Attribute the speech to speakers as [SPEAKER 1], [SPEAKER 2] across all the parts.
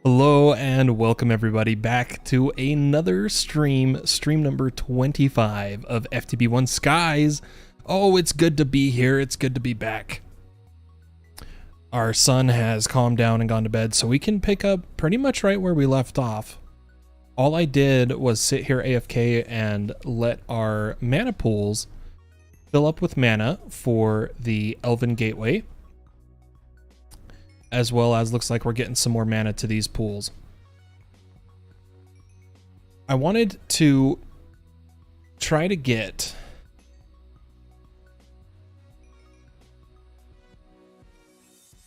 [SPEAKER 1] Hello and welcome everybody back to another stream number 25 of FTB 1 Skies. Oh, it's good to be here. It's good to be back. Our son has calmed down and gone to bed, so we can pick up pretty much right where we left off. All I did was sit here AFK and let our mana pools fill up with mana for the Elven Gateway, as well as looks like we're getting some more mana to these pools. I wanted to try to get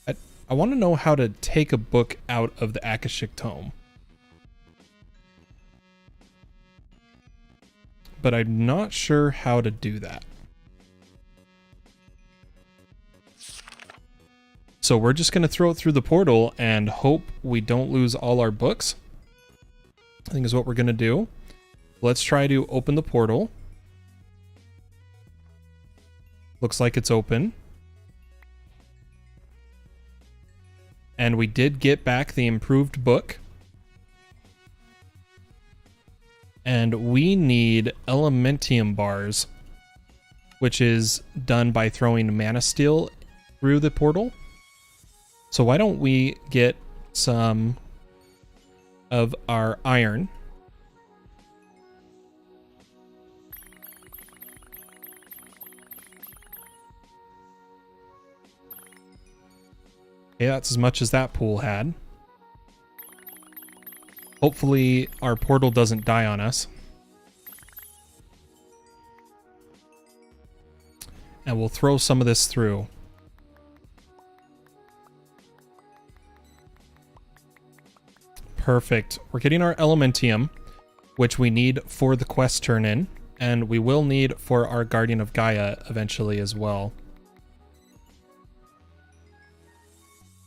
[SPEAKER 1] I want to know how to take a book out of the Akashic Tome, but I'm not sure how to do that. So we're just going to throw it through the portal and hope we don't lose all our books, I think is what we're going to do. Let's try to open the portal. Looks like it's open. And we did get back the improved book. And we need Elementium bars, which is done by throwing Mana Steel through the portal. So why don't we get some of our iron. Okay, that's as much as that pool had. Hopefully our portal doesn't die on us. And we'll throw some of this through. Perfect. We're getting our Elementium, which we need for the quest turn-in, and we will need for our Guardian of Gaia eventually as well.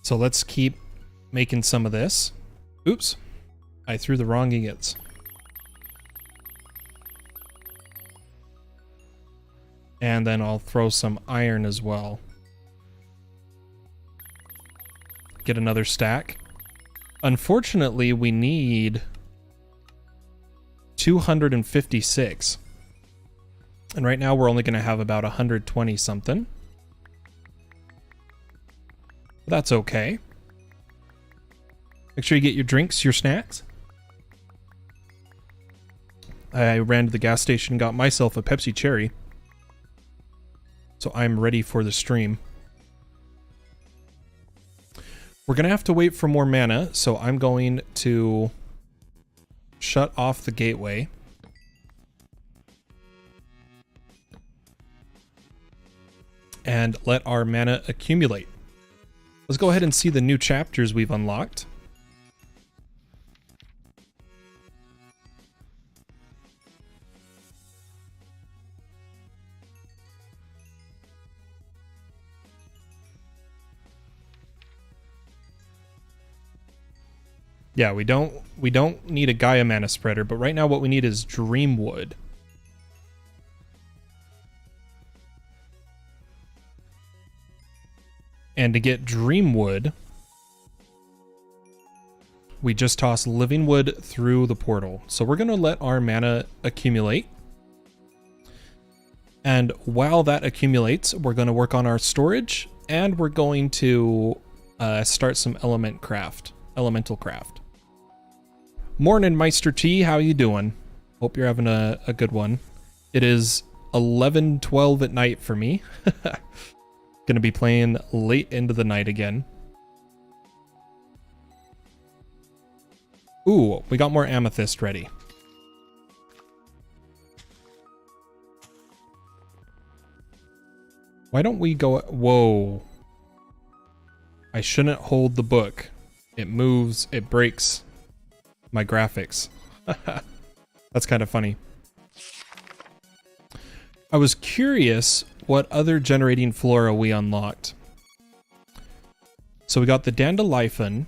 [SPEAKER 1] So let's keep making some of this. Oops. I threw the wrong ingots. And then I'll throw some iron as well. Get another stack. Unfortunately, we need 256. And right now we're only going to have about 120 something. That's okay. Make sure you get your drinks, your snacks. I ran to the gas station and got myself a Pepsi Cherry. So I'm ready for the stream. We're going to have to wait for more mana, so I'm going to shut off the gateway. And let our mana accumulate. Let's go ahead and see the new chapters we've unlocked. Yeah, we don't need a Gaia mana spreader, but right now what we need is Dreamwood. And to get Dreamwood, we just toss Living Wood through the portal. So we're going to let our mana accumulate. And while that accumulates, we're going to work on our storage, and we're going to start some elemental craft. Morning, Meister T. How you doing? Hope you're having a good one. It is 11:12 at night for me. Gonna be playing late into the night again. Ooh, we got more amethyst ready. Why don't we go... Whoa. I shouldn't hold the book. It moves, it breaks my graphics. That's kind of funny. I was curious what other generating flora we unlocked. So we got the Dandelion.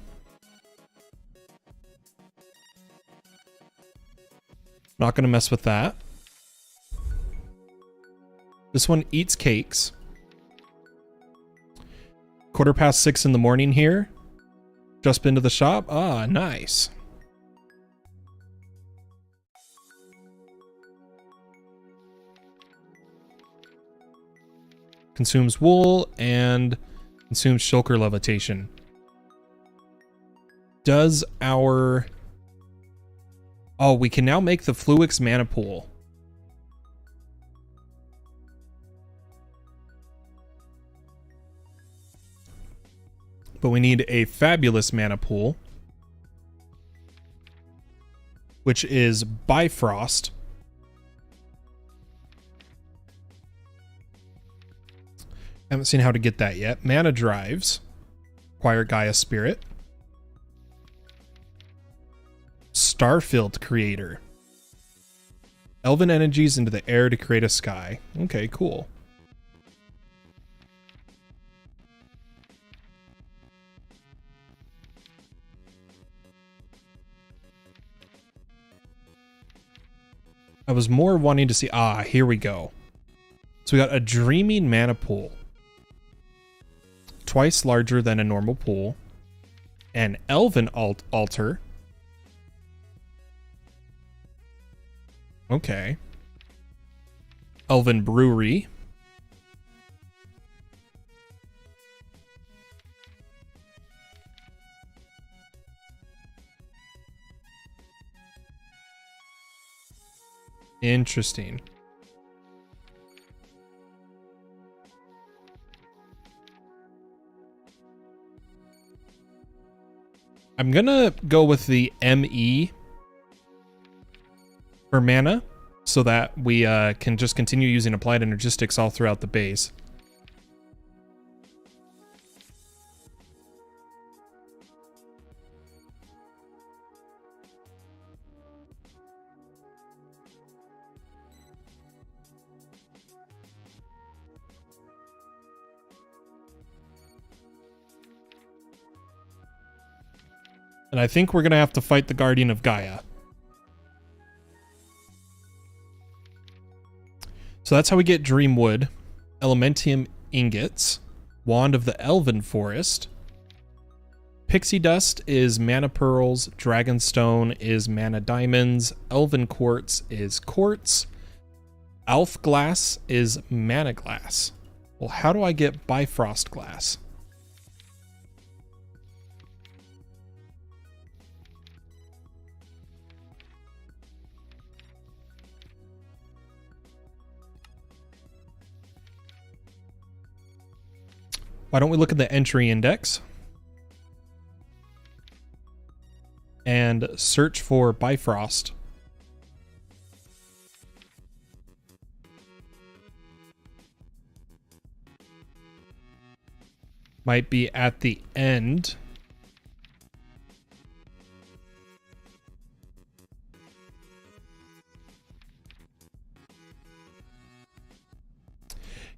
[SPEAKER 1] Not going to mess with that. This one eats cakes. 6:15 in the morning here. Just been to the shop? Ah, nice. Consumes wool and consumes shulker levitation. Does our... Oh, we can now make the Fluix mana pool. But we need a fabulous mana pool, which is Bifrost. Haven't seen how to get that yet. Mana drives. Acquire Gaia Spirit. Starfield Creator. Elven energies into the air to create a sky. Okay, cool. I was more wanting to see... Ah, here we go. So we got a Dreaming Mana Pool. Twice larger than a normal pool. An Elven Altar. Okay. Elven Brewery. Interesting. I'm gonna go with the ME for mana so that we can just continue using applied energistics all throughout the base. And I think we're going to have to fight the Guardian of Gaia. So that's how we get Dreamwood, Elementium Ingots, Wand of the Elven Forest. Pixie Dust is Mana Pearls, Dragonstone is Mana Diamonds, Elven Quartz is Quartz, Elf Glass is Mana Glass. Well, how do I get Bifrost Glass? Why don't we look at the entry index and search for Bifrost. Might be at the end.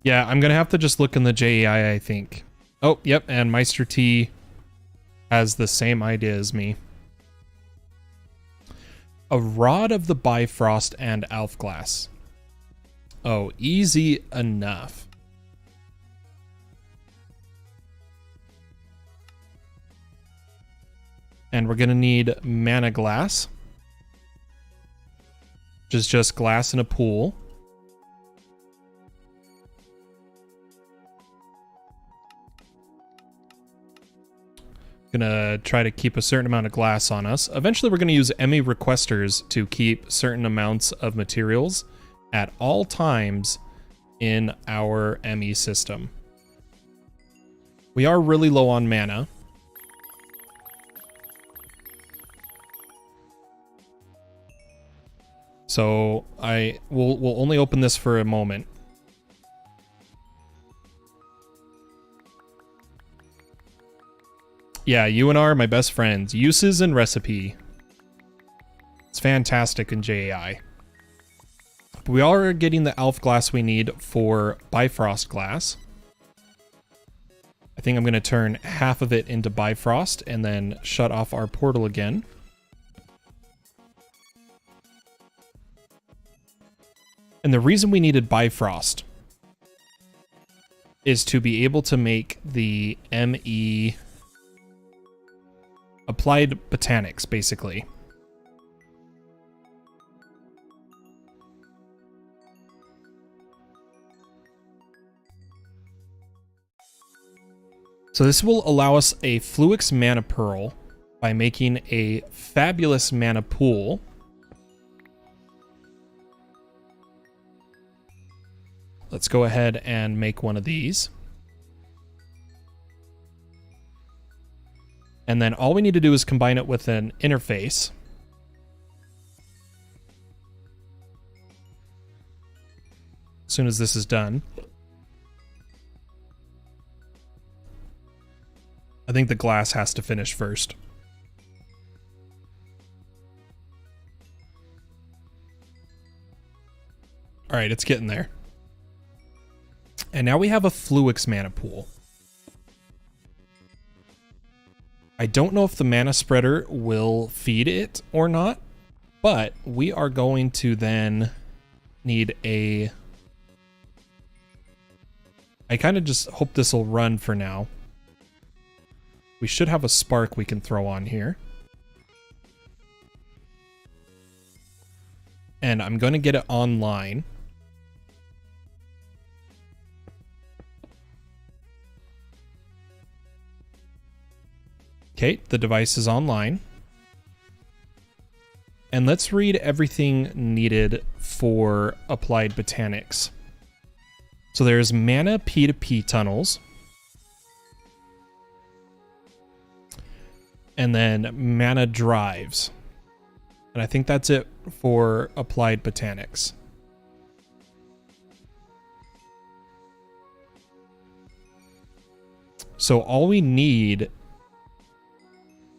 [SPEAKER 1] Yeah, I'm going to have to just look in the JEI, I think. Oh, yep, and Meister T has the same idea as me. A Rod of the Bifrost and Elf Glass. Oh, easy enough. And we're going to need Mana Glass, which is just glass in a pool. Gonna try to keep a certain amount of glass on us. Eventually we're gonna use ME requesters to keep certain amounts of materials at all times in our ME system. We are really low on mana. So we'll only open this for a moment. Yeah, you and I are my best friends. Uses and recipe. It's fantastic in JAI. But we are getting the Elf Glass we need for Bifrost Glass. I think I'm going to turn half of it into Bifrost and then shut off our portal again. And the reason we needed Bifrost is to be able to make the ME Applied Botanics, basically. So this will allow us a Fluix Mana Pearl by making a Fabulous Mana Pool. Let's go ahead and make one of these. And then all we need to do is combine it with an interface. As soon as this is done. I think the glass has to finish first. All right, it's getting there. And now we have a Fluix Mana Pool. I don't know if the Mana Spreader will feed it or not, but we are going to then need a... I kind of just hope this will run for now. We should have a spark we can throw on here. And I'm going to get it online. Okay, the device is online. And let's read everything needed for Applied Botanics. So there's Mana P2P tunnels. And then Mana drives. And I think that's it for Applied Botanics. So all we need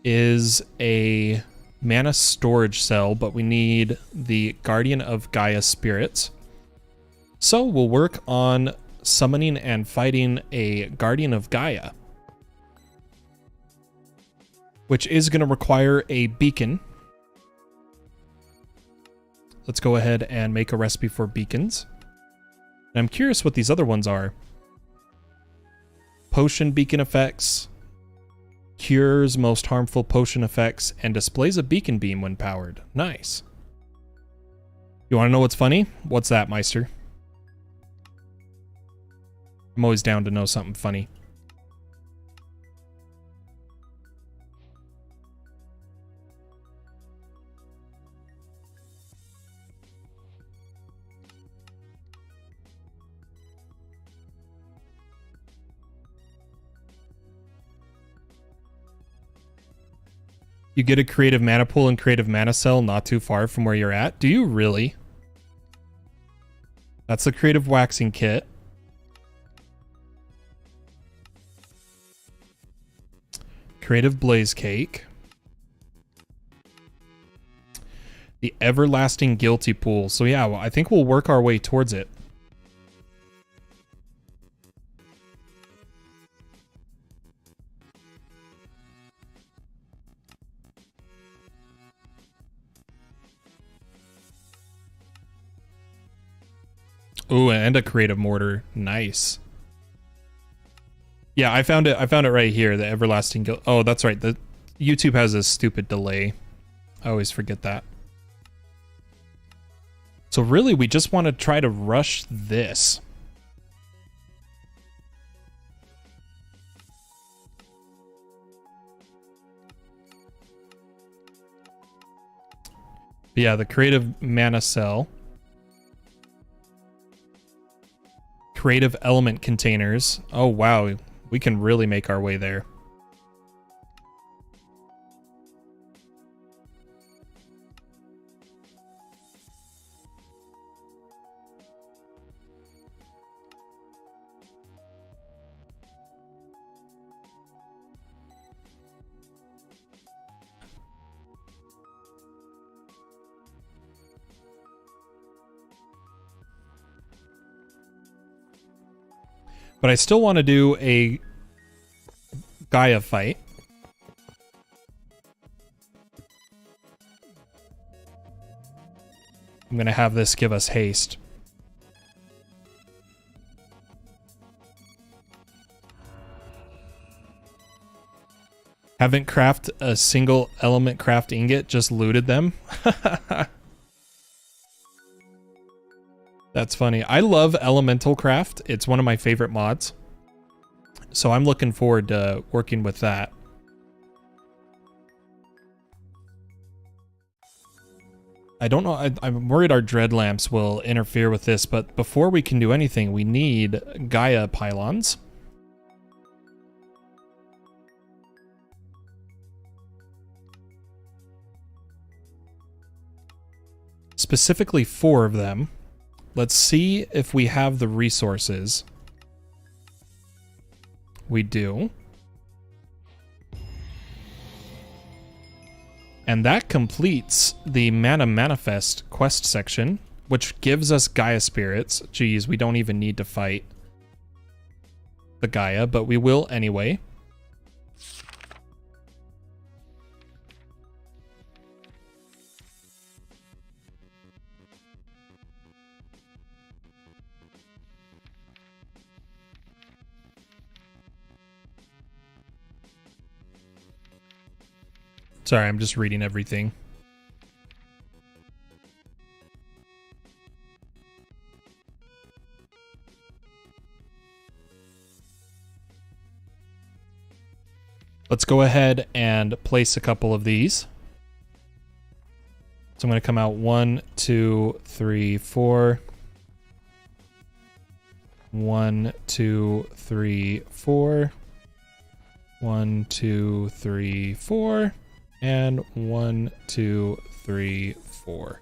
[SPEAKER 1] is a mana storage cell, but we need the Guardian of Gaia spirits. So we'll work on summoning and fighting a Guardian of Gaia, which is going to require a beacon. Let's go ahead and make a recipe for beacons. And I'm curious what these other ones are. Potion beacon effects, cures most harmful potion effects, and displays a beacon beam when powered. Nice. You want to know what's funny? What's that, Meister? I'm always down to know something funny. You get a creative mana pool and creative mana cell not too far from where you're at. Do you really? That's the creative waxing kit. Creative blaze cake. The everlasting guilty pool. So yeah, well, I think we'll work our way towards it. Ooh, and a creative mortar. Nice. Yeah, I found it right here, the everlasting guild. Oh, that's right. The YouTube has a stupid delay. I always forget that. So really, we just want to try to rush this. But yeah, the creative mana cell. Creative element containers. Oh, wow. We can really make our way there. But I still want to do a Gaia fight. I'm going to have this give us haste. Haven't crafted a single element craft ingot, just looted them. That's funny. I love elemental craft. It's one of my favorite mods. So I'm looking forward to working with that. I don't know, I'm worried our dread lamps will interfere with this, but before we can do anything, we need Gaia pylons. Specifically 4 of them. Let's see if we have the resources. We do. And that completes the Mana Manifest quest section, which gives us Gaia spirits. Geez, we don't even need to fight the Gaia, but we will anyway. Sorry, I'm just reading everything. Let's go ahead and place a couple of these. So I'm going to come out 1, 2, 3, 4. 1, 2, 3, 4. 1, 2, 3, 4. And 1, 2, 3, 4.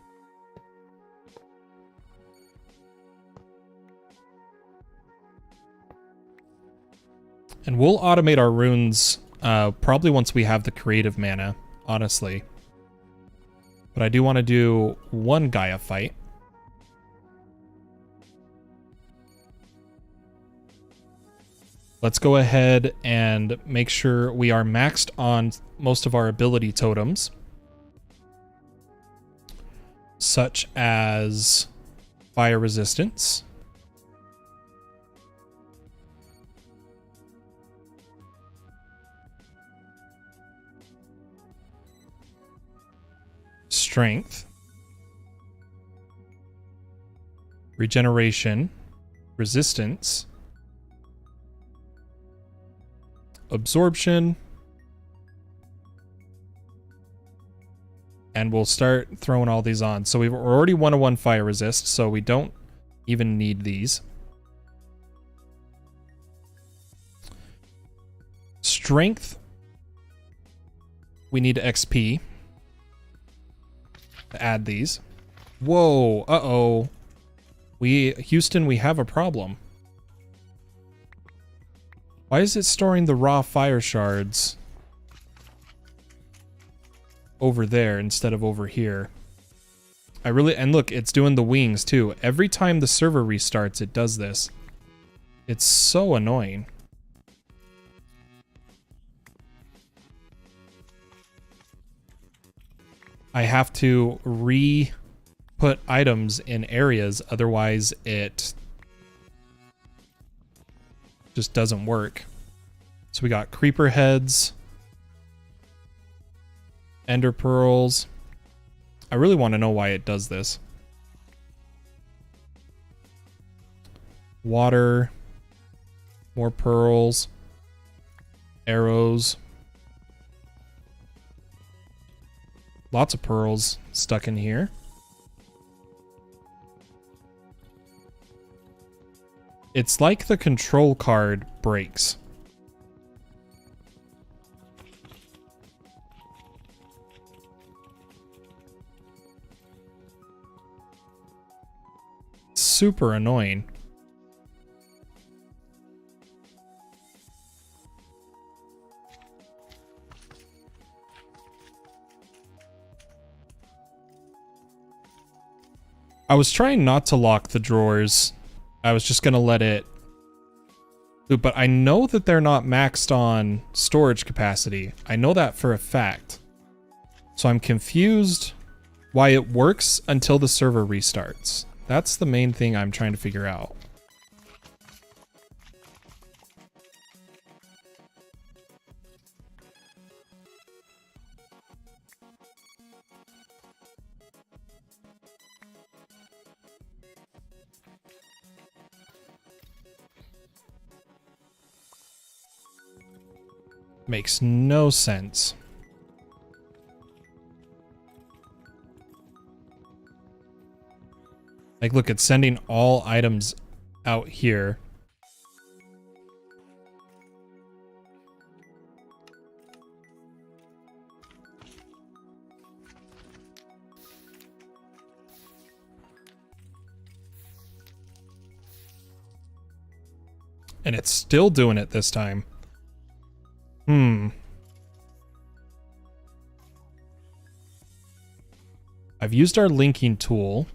[SPEAKER 1] And we'll automate our runes probably once we have the creative mana, honestly. But I do want to do 1 Gaia fight. Let's go ahead and make sure we are maxed on most of our ability totems, such as fire resistance, strength, regeneration, resistance, absorption, and we'll start throwing all these on. So we're already 101 fire resist, so we don't even need these. Strength, we need XP to add these. Whoa, uh-oh. Houston, we have a problem. Why is it storing the raw fire shards over there instead of over here? And look, it's doing the wings too. Every time the server restarts, it does this. It's so annoying. I have to re-put items in areas, otherwise it just doesn't work. So we got creeper heads, ender pearls. I really want to know why it does this. Water, more pearls, arrows. Lots of pearls stuck in here. It's like the control card breaks. Super annoying. I was trying not to lock the drawers. I was just gonna let it... But I know that they're not maxed on storage capacity. I know that for a fact. So I'm confused why it works until the server restarts. That's the main thing I'm trying to figure out. Makes no sense. Like, look, it's sending all items out here. And it's still doing it this time. I've used our linking tool.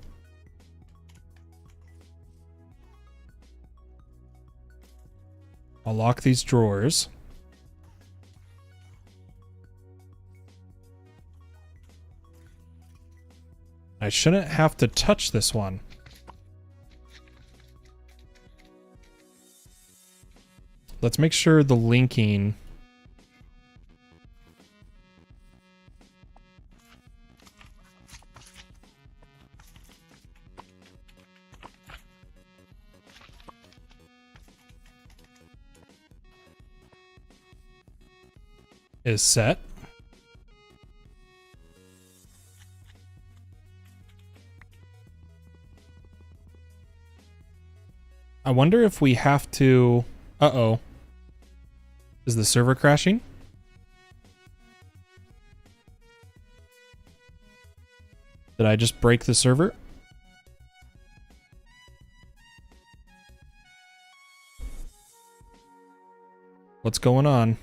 [SPEAKER 1] I'll lock these drawers. I shouldn't have to touch this one. Let's make sure the linking is set. I wonder if we have to... Uh-oh. Is the server crashing? Did I just break the server? What's going on?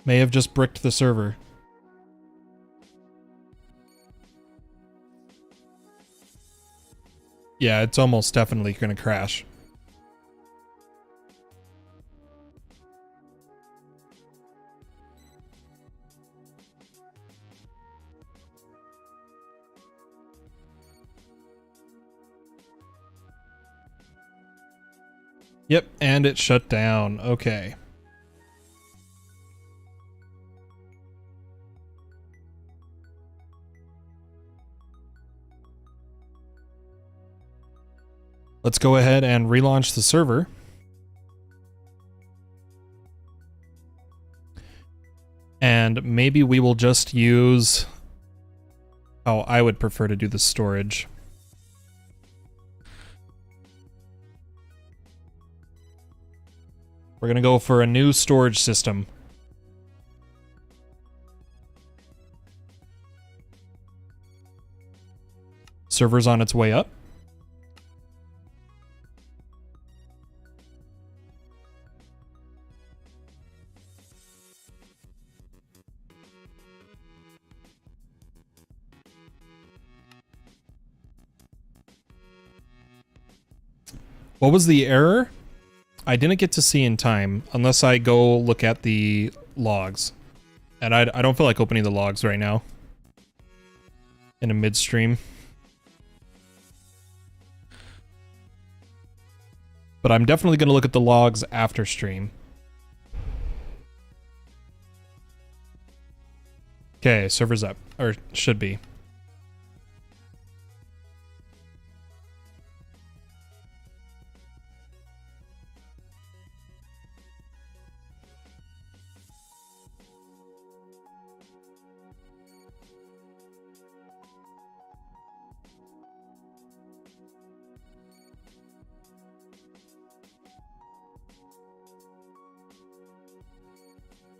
[SPEAKER 1] May have just bricked the server. Yeah, it's almost definitely gonna crash. Yep, and it shut down. Okay. Let's go ahead and relaunch the server. And maybe we will just use how I would prefer to do the storage. We're going to go for a new storage system. Server's on its way up. What was the error? I didn't get to see in time, unless I go look at the logs. And I don't feel like opening the logs right now. In a midstream. But I'm definitely going to look at the logs after stream. Okay, server's up. Or should be.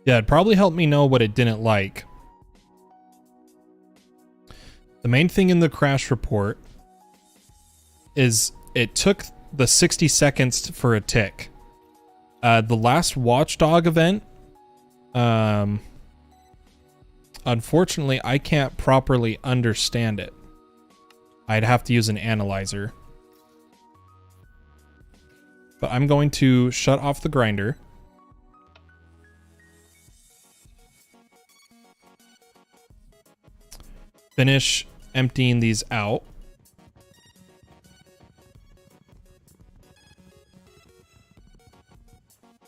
[SPEAKER 1] Yeah, it'd probably help me know what it didn't like. The main thing in the crash report is it took the 60 seconds for a tick. The last Watchdog event, unfortunately, I can't properly understand it. I'd have to use an analyzer. But I'm going to shut off the grinder. Finish emptying these out.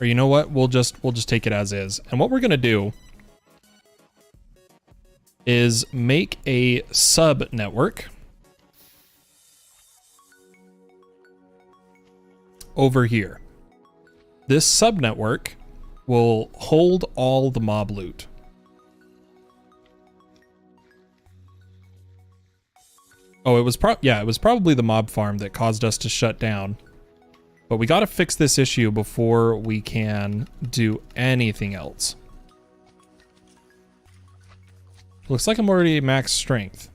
[SPEAKER 1] Or you know what? We'll just take it as is. And what we're gonna do is make a sub network over here. This sub network will hold all the mob loot. Oh, it was probably the mob farm that caused us to shut down. But we got to fix this issue before we can do anything else. Looks like I'm already max strength.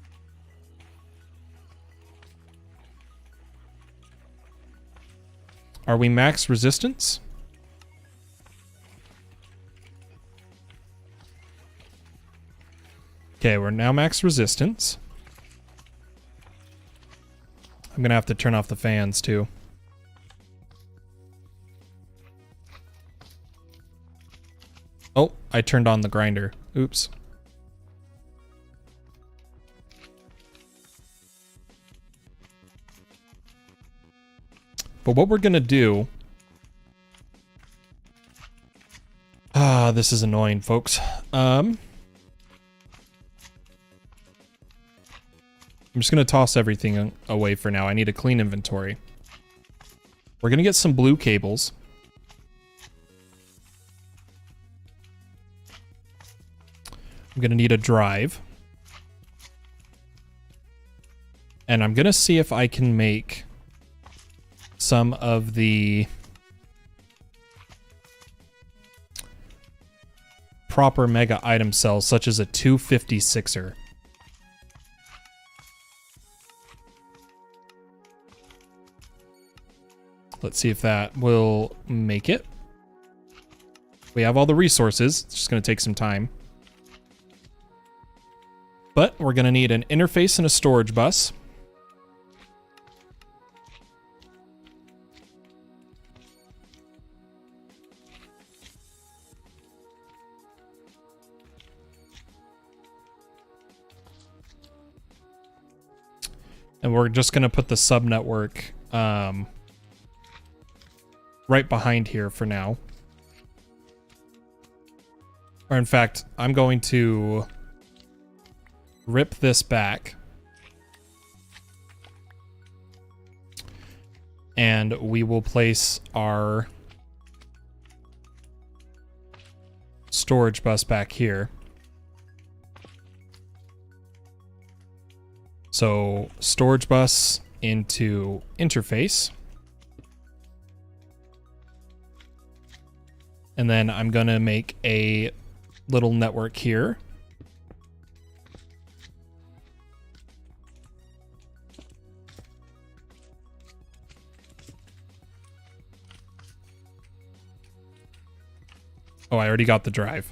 [SPEAKER 1] Are we max resistance? Okay, we're now max resistance. I'm gonna have to turn off the fans too. Oh, I turned on the grinder. Oops. But what we're gonna do... this is annoying, folks. I'm just gonna toss everything away for now. I need a clean inventory. We're gonna get some blue cables. I'm gonna need a drive. And I'm gonna see if I can make some of the proper mega item cells, such as a 256er. Let's see if that will make it. We have all the resources. It's just going to take some time. But we're going to need an interface and a storage bus. And we're just going to put the subnetwork right behind here for now. Or in fact, I'm going to rip this back. And we will place our storage bus back here. So storage bus into interface. And then I'm gonna make a little network here. Oh, I already got the drive.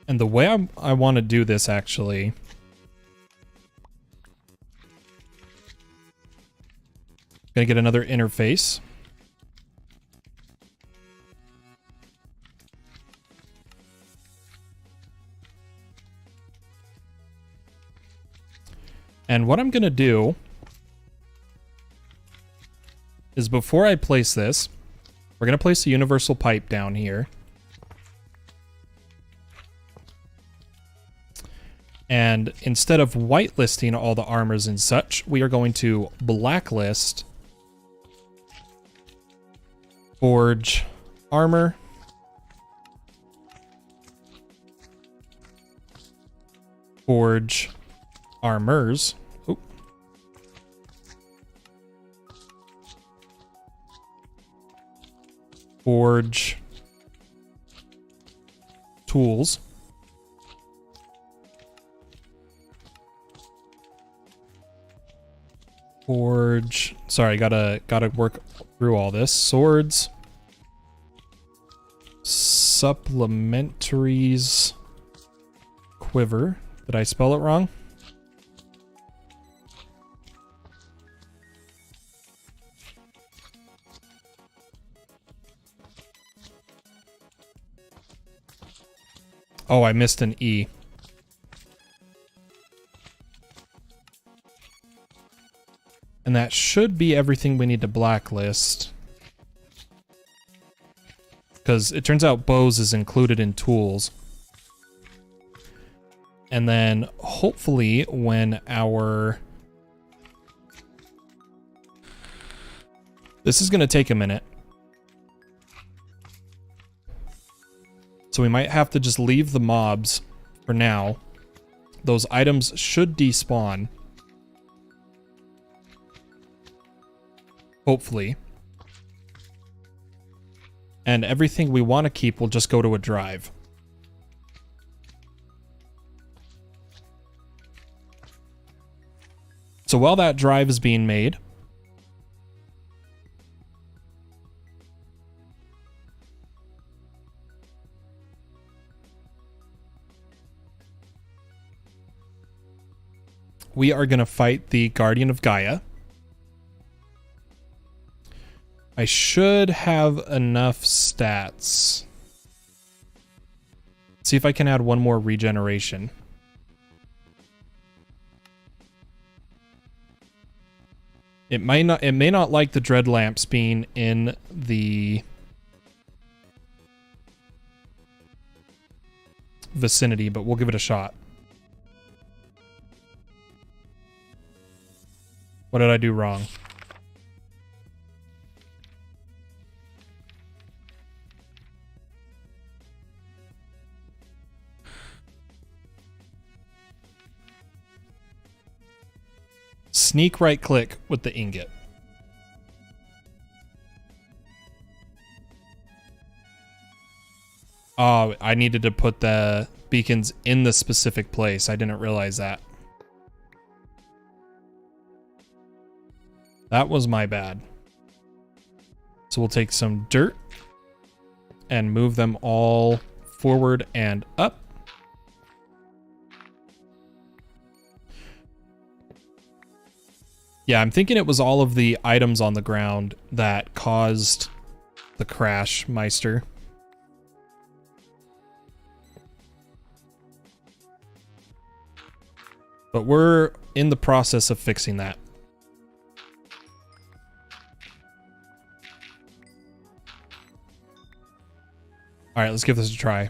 [SPEAKER 1] And the way I want to do this, actually, gonna get another interface. And what I'm gonna do is, before I place this, we're gonna place a universal pipe down here. And instead of whitelisting all the armors and such, we are going to blacklist forge armor, forge armors, oop, forge tools, forge, sorry, gotta work through all this. Swords, supplementaries, quiver. Did I spell it wrong? Oh, I missed an E. And that should be everything we need to blacklist. Because it turns out bows is included in tools. And then hopefully when our... This is going to take a minute. So we might have to just leave the mobs for now. Those items should despawn. Hopefully. And everything we want to keep will just go to a drive. So while that drive is being made, we are going to fight the Guardian of Gaia. I should have enough stats. Let's see if I can add one more regeneration. It may not like the dread lamps being in the vicinity, but we'll give it a shot. What did I do wrong? Sneak right click with the ingot. Oh, I needed to put the beacons in the specific place. I didn't realize that. That was my bad. So we'll take some dirt and move them all forward and up. Yeah, I'm thinking it was all of the items on the ground that caused the crash, Meister. But we're in the process of fixing that. All right, let's give this a try.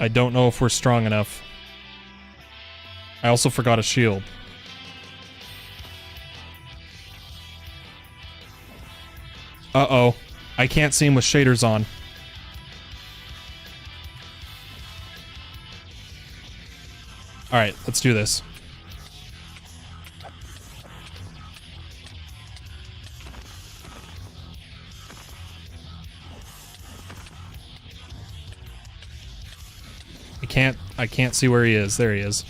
[SPEAKER 1] I don't know if we're strong enough. I also forgot a shield. Uh-oh. I can't see him with shaders on. Alright, let's do this. I can't see where he is. There he is.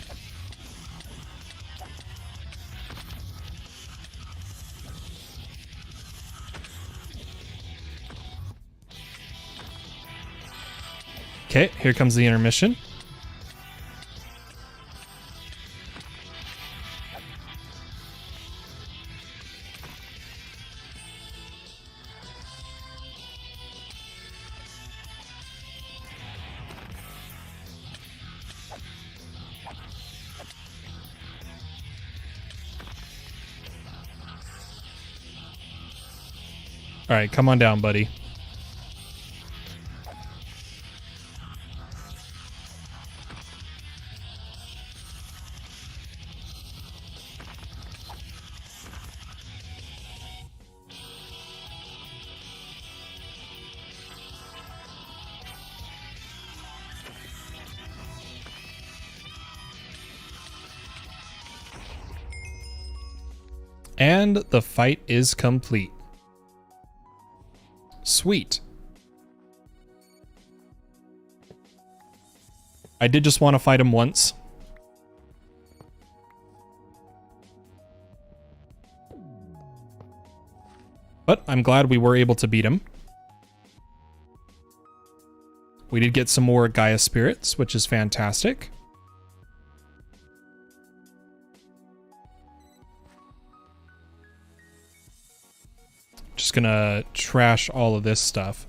[SPEAKER 1] Okay, here comes the intermission. All right, come on down, buddy. And the fight is complete. Sweet. I did just want to fight him once. But I'm glad we were able to beat him. We did get some more Gaia spirits, which is fantastic. Just gonna trash all of this stuff.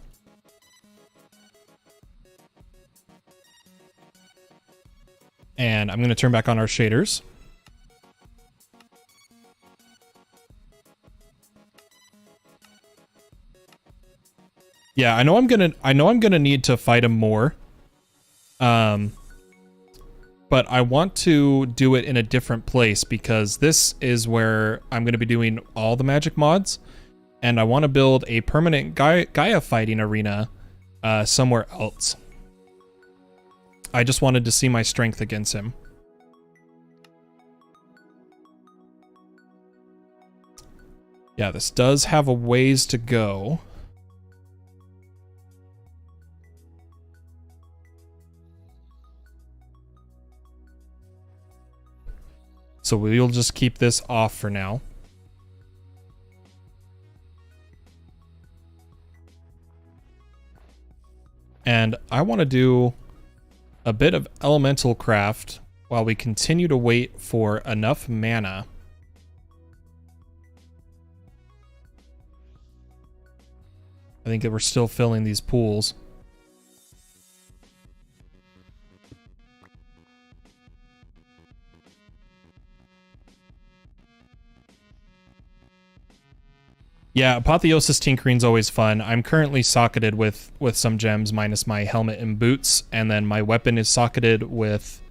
[SPEAKER 1] And I'm going to turn back on our shaders. Yeah, I know I'm gonna need to fight him more. But I want to do it in a different place because this is where I'm gonna be doing all the magic mods, and I want to build a permanent Gaia fighting arena somewhere else. I just wanted to see my strength against him. Yeah, this does have a ways to go. So we'll just keep this off for now. And I want to do a bit of elemental craft while we continue to wait for enough mana. I think that we're still filling these pools. Yeah, Apotheosis Tinkering's always fun. I'm currently socketed with some gems minus my helmet and boots, and then my weapon is socketed with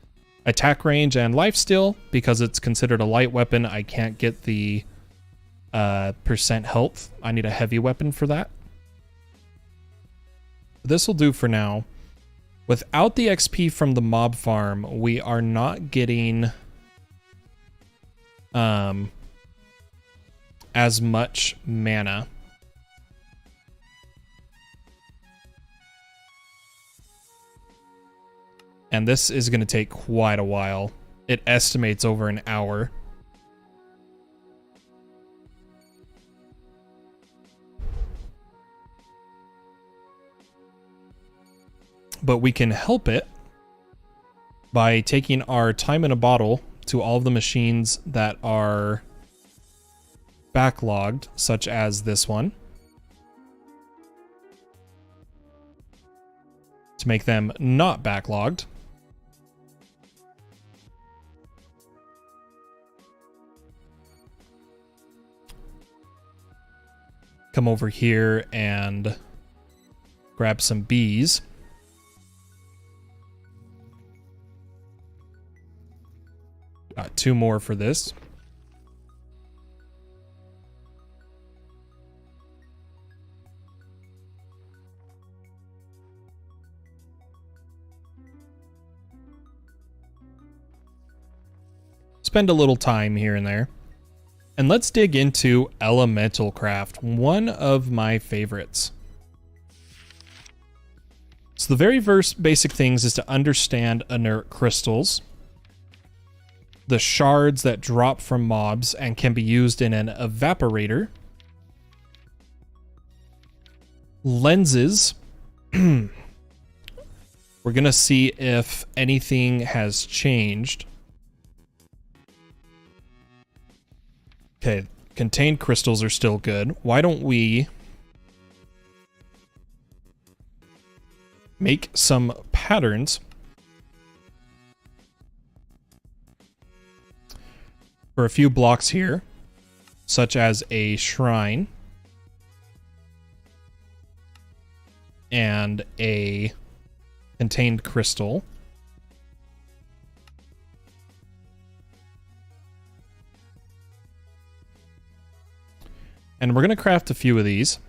[SPEAKER 1] attack range and lifesteal. Because it's considered a light weapon, I can't get the percent health. I need a heavy weapon for that. This will do for now. Without the XP from the mob farm, we are not getting as much mana. And this is going to take quite a while. It estimates over an hour. But we can help it by taking our time in a bottle to all of the machines that are backlogged, such as this one, to make them not backlogged. Come over here and grab some bees. Got 2 more for this. Spend a little time here and there. And let's dig into elemental craft, one of my favorites. So the very first basic things is to understand inert crystals, the shards that drop from mobs and can be used in an evaporator, lenses. We're gonna see if anything has changed. Okay, contained crystals are still good. Why don't we make some patterns for a few blocks here, such as a shrine and a contained crystal. And we're going to craft a few of these.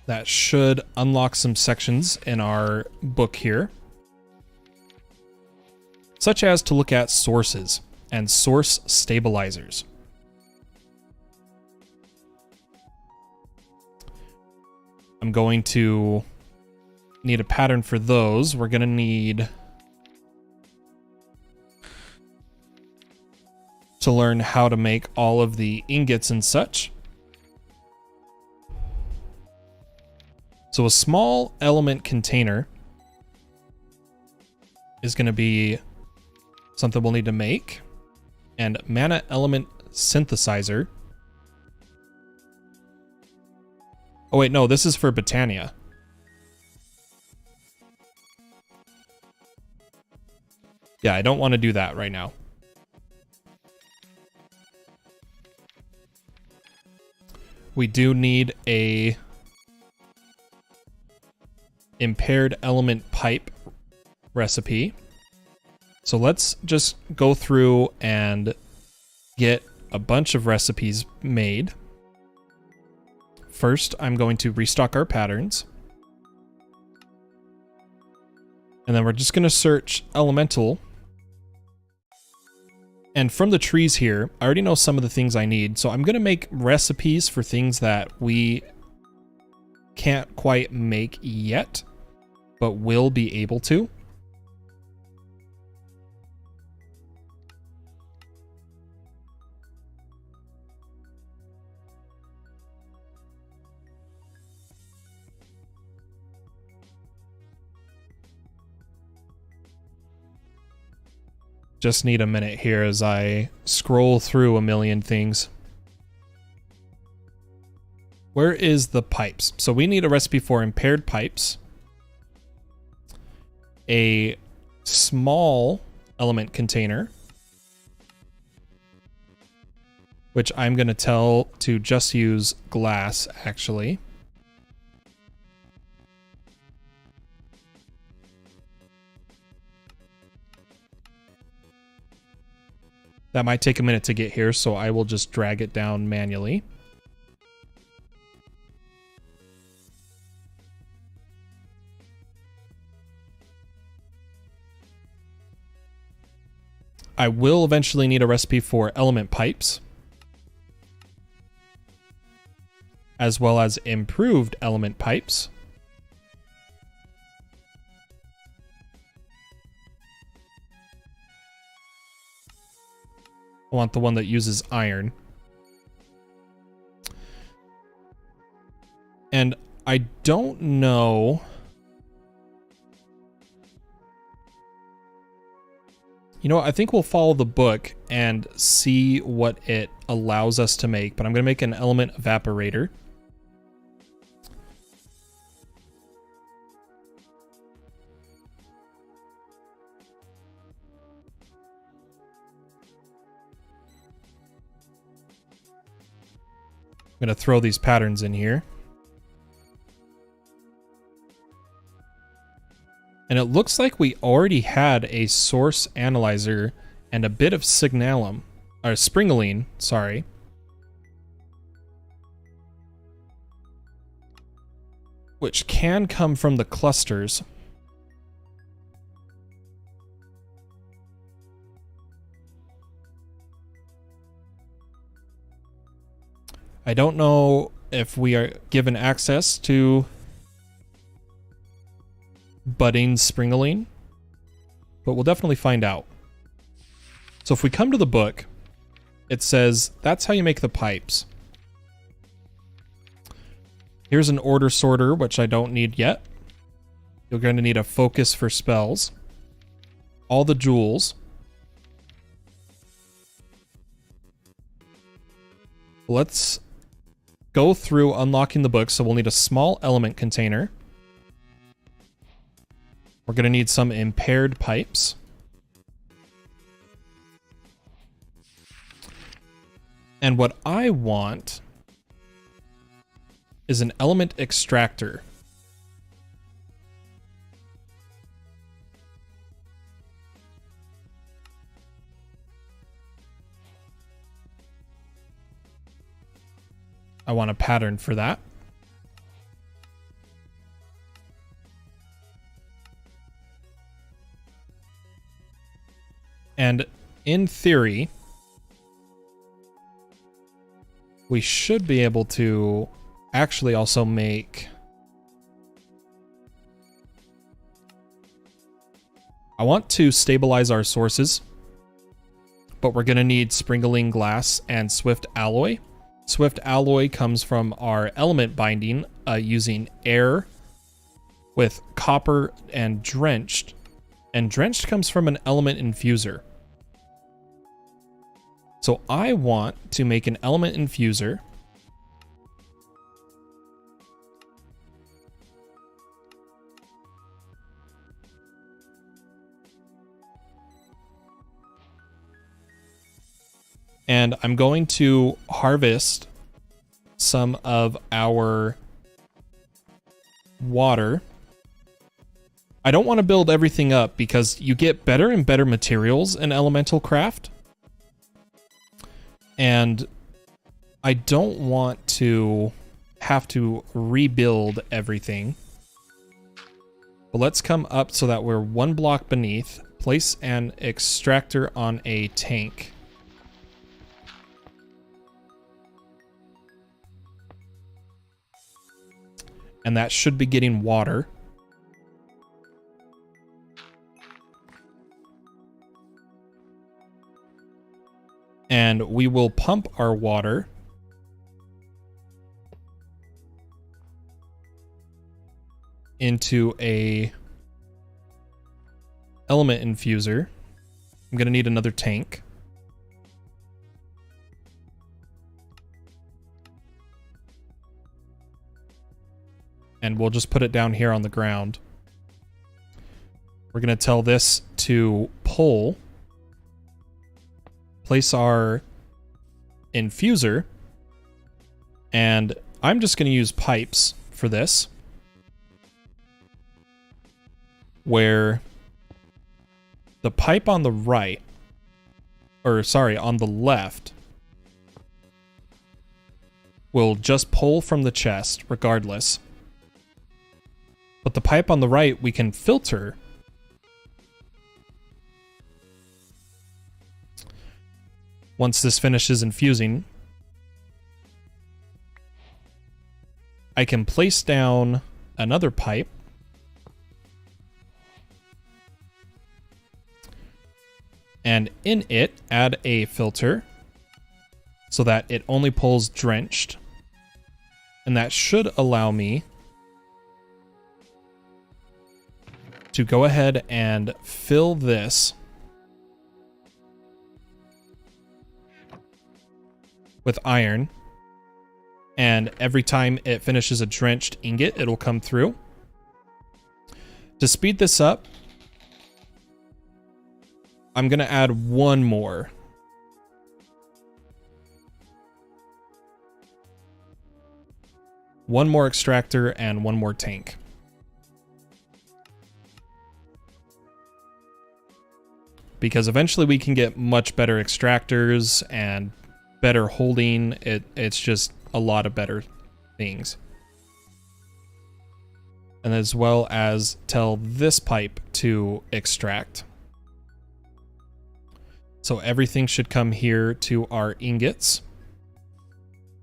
[SPEAKER 1] That should unlock some sections in our book here, such as to look at sources and source stabilizers. I'm going to need a pattern for those. We're going to need to learn how to make all of the ingots and such. So a small element container is going to be something we'll need to make. And mana element synthesizer. Oh wait, no, this is for Botania. Yeah, I don't want to do that right now. We do need a impaired element pipe recipe. So let's just go through and get a bunch of recipes made. First, I'm going to restock our patterns. And then we're just going to search elemental. And from the trees here, I already know some of the things I need. So I'm going to make recipes for things that we can't quite make yet, but will be able to. Just need a minute here as I scroll through a million things. Where is the pipes? So we need a recipe for impaired pipes, a small element container, which I'm going to tell to just use glass, actually. That might take a minute to get here, so I will just drag it down manually. I will eventually need a recipe for element pipes, as well as improved element pipes. I want the one that uses iron. And I don't know... You know what, I think we'll follow the book and see what it allows us to make, but I'm going to make an element evaporator. I'm going to throw these patterns in here. And it looks like we already had a source analyzer and a bit of signalum, or springaline, sorry. Which can come from the clusters. I don't know if we are given access to budding springaline, but we'll definitely find out. So if we come to the book, it says that's how you make the pipes. Here's an order sorter, which I don't need yet. You're going to need a focus for spells, all the jewels, let's go through unlocking the book. So we'll need a small element container. We're going to need some impaired pipes. And what I want is an element extractor. I want a pattern for that. And in theory, we should be able to actually also make... I want to stabilize our sources, but we're going to need springaline glass and swift alloy. Swift alloy comes from our element binding using air with copper and drenched. And drenched comes from an element infuser. So I want to make an element infuser. And I'm going to harvest some of our water. I don't want to build everything up because you get better and better materials in elemental craft. And I don't want to have to rebuild everything. But let's come up so that we're one block beneath. Place an extractor on a tank. And that should be getting water. And we will pump our water into a element infuser. I'm gonna need another tank. And we'll just put it down here on the ground. We're gonna tell this to pull. Place our infuser. And I'm just gonna use pipes for this. Where the pipe on the right, or sorry, on the left, will just pull from the chest regardless. But the pipe on the right, we can filter. Once this finishes infusing, I can place down another pipe. And in it, add a filter so that it only pulls drenched. And that should allow me to go ahead and fill this with iron. And every time it finishes a drenched ingot, it'll come through. To speed this up, I'm gonna add one more. One more extractor and one more tank. Because eventually we can get much better extractors and better holding. It's just a lot of better things. And as well as tell this pipe to extract. So everything should come here to our ingots.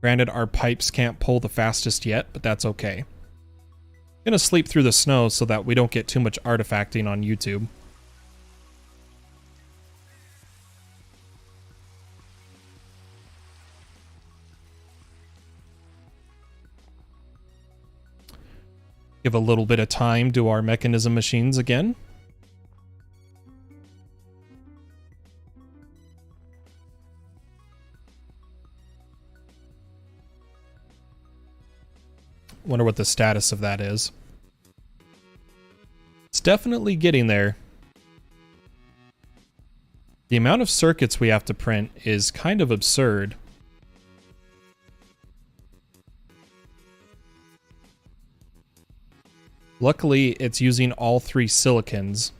[SPEAKER 1] Granted, our pipes can't pull the fastest yet, but that's okay. I'm gonna sleep through the snow so that we don't get too much artifacting on YouTube. Give a little bit of time to our mechanism machines again. Wonder what the status of that is. It's definitely getting there. The amount of circuits we have to print is kind of absurd. Luckily, it's using all three silicons.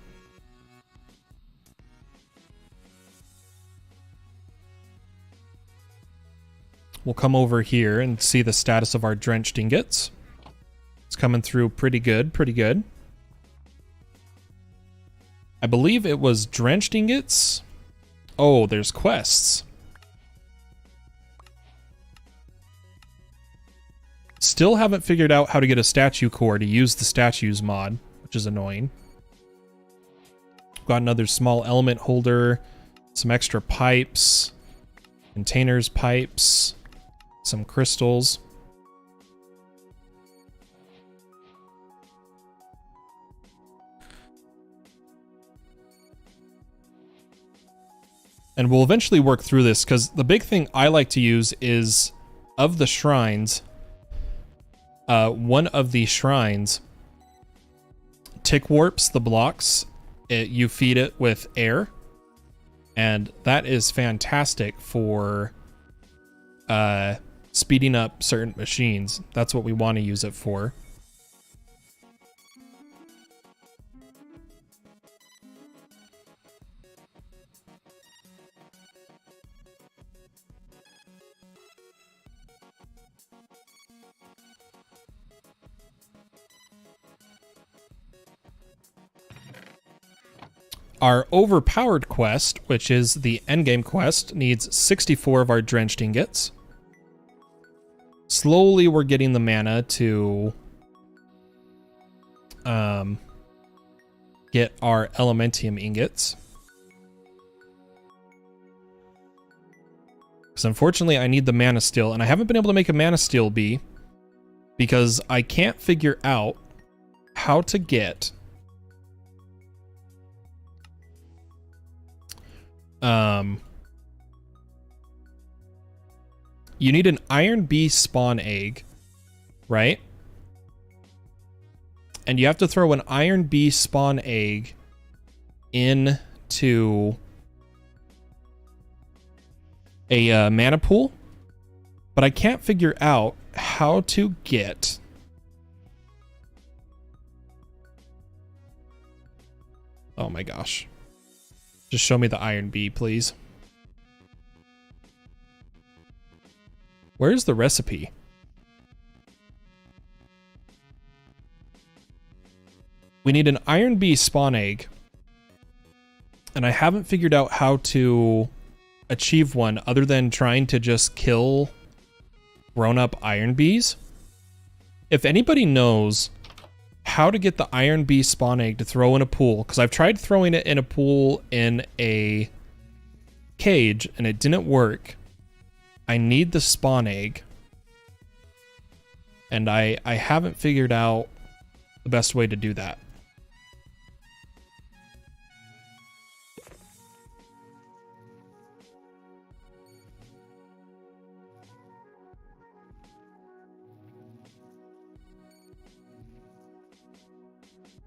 [SPEAKER 1] We'll come over here and see the status of our drenched ingots. It's coming through pretty good, pretty good. I believe it was drenched ingots. Oh, there's quests. Still haven't figured out how to get a statue core to use the statues mod, which is annoying. Got another small element holder, some extra pipes, containers pipes, some crystals. And we'll eventually work through this, because the big thing I like to use is, of the shrines, one of the shrines tick warps the blocks. You feed it with air, And that is fantastic for speeding up certain machines. That's what we want to use it for. Our overpowered quest, which is the endgame quest, needs 64 of our drenched ingots. Slowly we're getting the mana to get our elementium ingots. Because unfortunately I need the mana steel, and I haven't been able to make a mana steel bee because I can't figure out how to get you need an iron bee spawn egg, right? And you have to throw an iron bee spawn egg into a mana pool, but I can't figure out how to get oh my gosh. Just show me the iron bee, please. Where's the recipe? We need an iron bee spawn egg. And I haven't figured out how to achieve one other than trying to just kill grown-up iron bees. If anybody knows how to get the iron bee spawn egg to throw in a pool, because I've tried throwing it in a pool in a cage and it didn't work. I need the spawn egg, and I haven't figured out the best way to do that.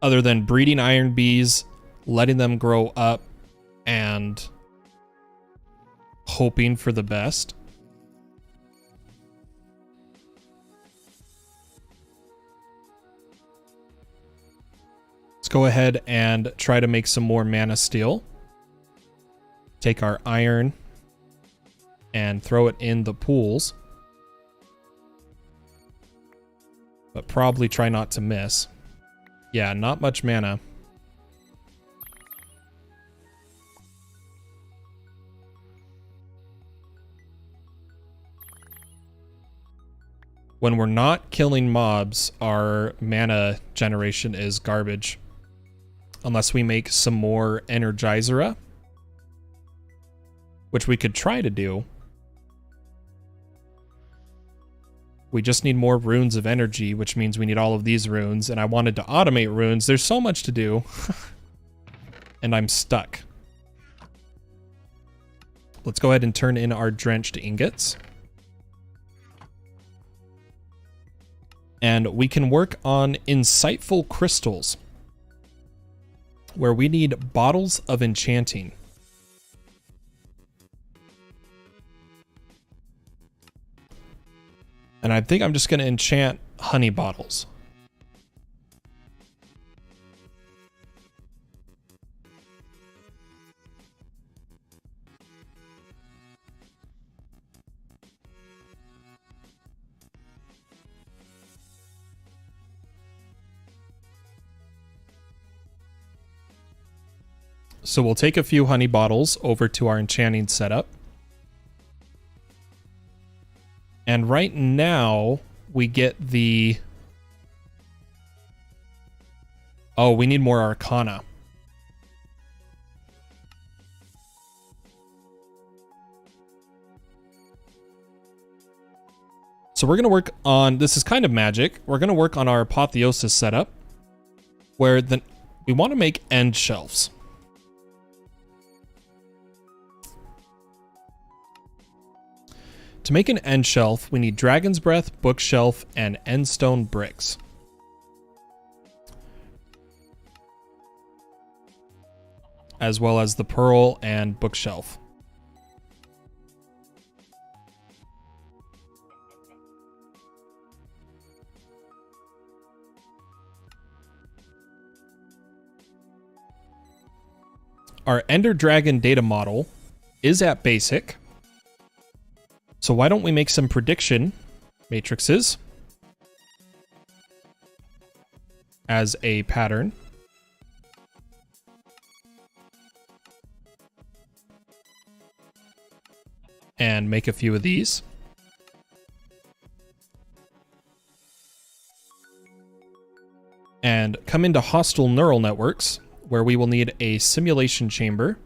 [SPEAKER 1] Other than breeding iron bees, letting them grow up, and hoping for the best. Let's go ahead and try to make some more mana steel. Take our iron and throw it in the pools. But probably try not to miss. Yeah, not much mana. When we're not killing mobs, our mana generation is garbage. Unless we make some more Energizera, which we could try to do. We just need more runes of energy, which means we need all of these runes, and I wanted to automate runes. There's so much to do, and I'm stuck. Let's go ahead and turn in our drenched ingots. And we can work on insightful crystals, where we need bottles of enchanting. And I think I'm just going to enchant honey bottles. So we'll take a few honey bottles over to our enchanting setup. And right now we get the... Oh, we need more Arcana. So we're going to work on... This is kind of magic. We're going to work on our Apotheosis setup, where we want to make end shelves. To make an end shelf, we need Dragon's Breath, Bookshelf, and Endstone bricks. as well as the pearl and bookshelf. Our Ender Dragon data model is at basic. So why don't we make some prediction matrices as a pattern. And make a few of these. And come into hostile neural networks, where we will need a simulation chamber.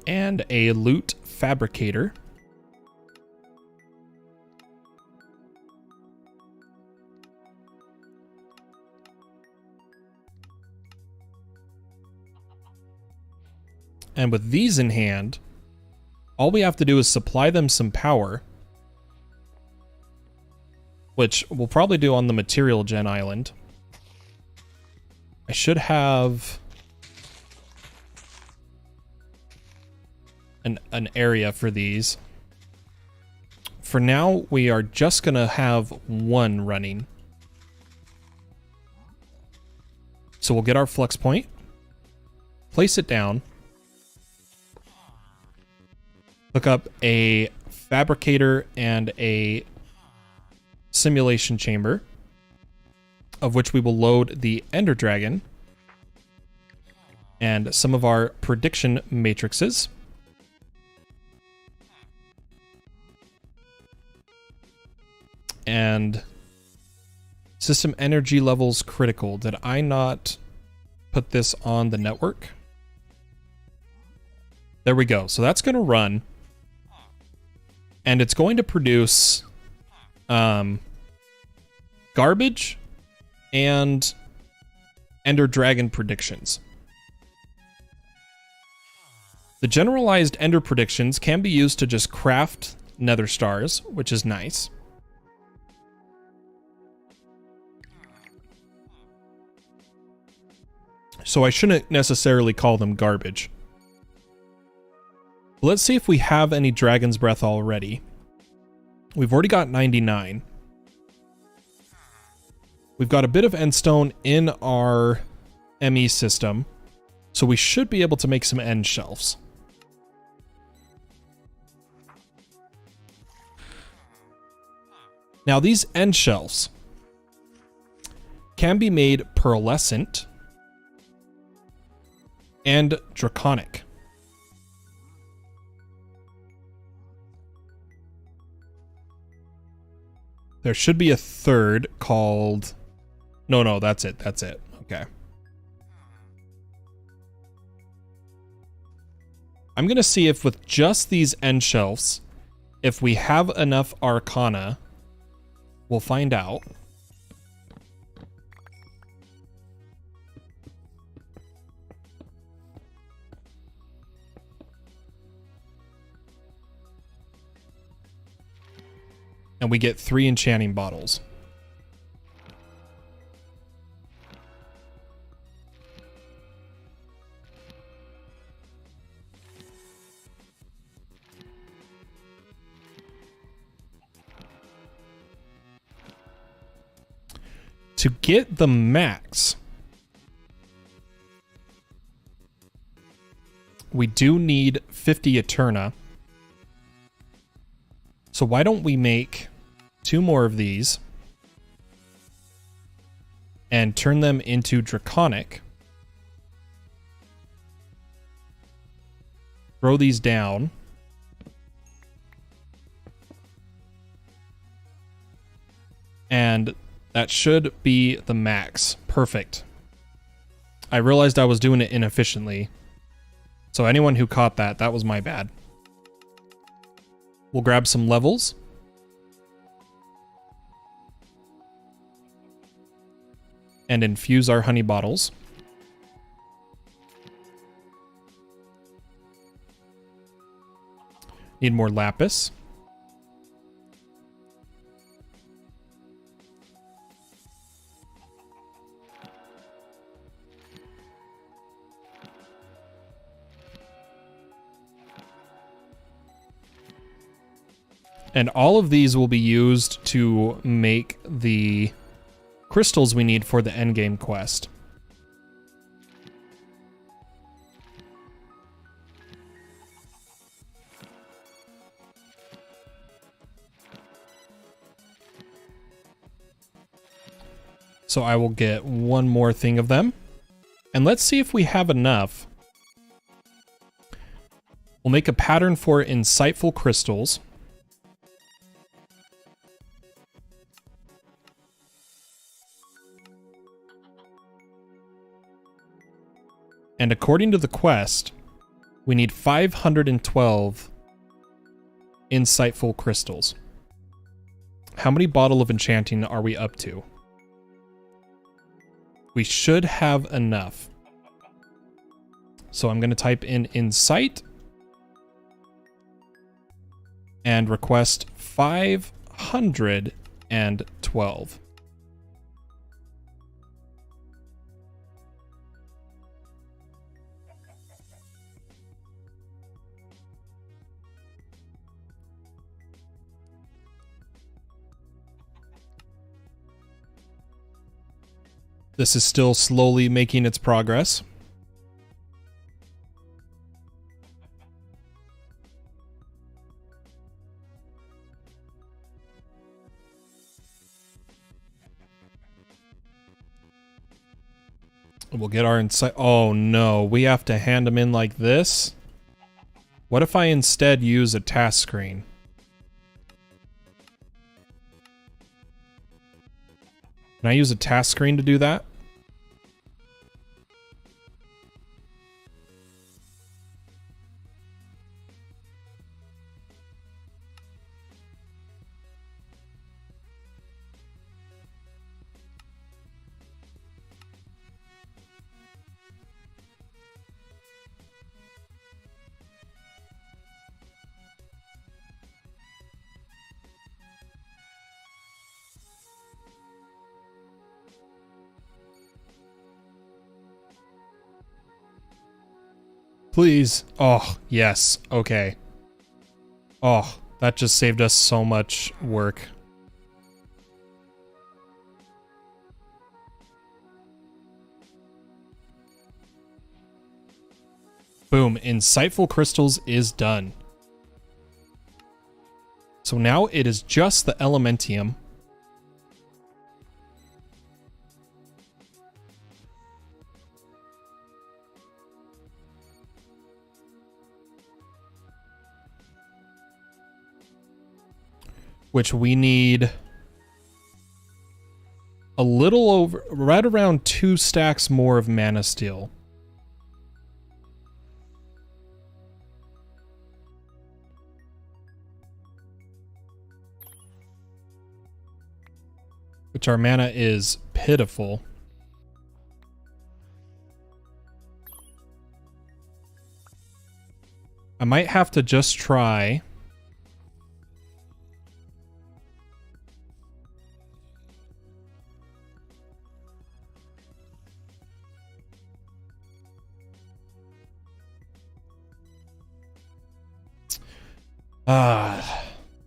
[SPEAKER 1] And a loot fabricator. And with these in hand, all we have to do is supply them some power, which we'll probably do on the material gen island. I should have an area for these. For now, we are just gonna have one running. So we'll get our flex point, place it down, hook up a fabricator and a simulation chamber, of which we will load the Ender Dragon and some of our prediction matrices. And system energy levels critical. Did I not put this on the network? There we go. So that's going to run. And it's going to produce garbage and Ender Dragon predictions. The generalized Ender predictions can be used to just craft nether stars, which is nice. So I shouldn't necessarily call them garbage. Let's see if we have any Dragon's Breath already. We've already got 99. We've got a bit of endstone in our ME system, so we should be able to make some end shelves. Now these end shelves can be made pearlescent and draconic. There should be a third called... No, that's it. That's it. Okay. I'm going to see if with just these end shelves, if we have enough Arcana, we'll find out. And we get 3 enchanting bottles. To get the max, we do need 50 Eterna. So why don't we make 2 more of these and turn them into draconic. Throw these down. And that should be the max. Perfect. I realized I was doing it inefficiently. So anyone who caught that, that was my bad. We'll grab some levels. And infuse our honey bottles. Need more lapis. And all of these will be used to make the crystals we need for the endgame quest. So I will get one more thing of them. And let's see if we have enough. We'll make a pattern for insightful crystals. And according to the quest, we need 512 insightful crystals. How many bottle of enchanting are we up to? We should have enough. So I'm going to type in insight and request 512. This is still slowly making its progress. We'll get our insight. Oh no, we have to hand them in like this? What if I instead use a task screen? Can I use a task screen to do that? Please. Oh, yes. Okay. Oh, that just saved us so much work. Boom. Insightful crystals is done. So now it is just the Elementium. Which we need a little over, right around 2 stacks more of mana steel. Which our mana is pitiful. I might have to just try.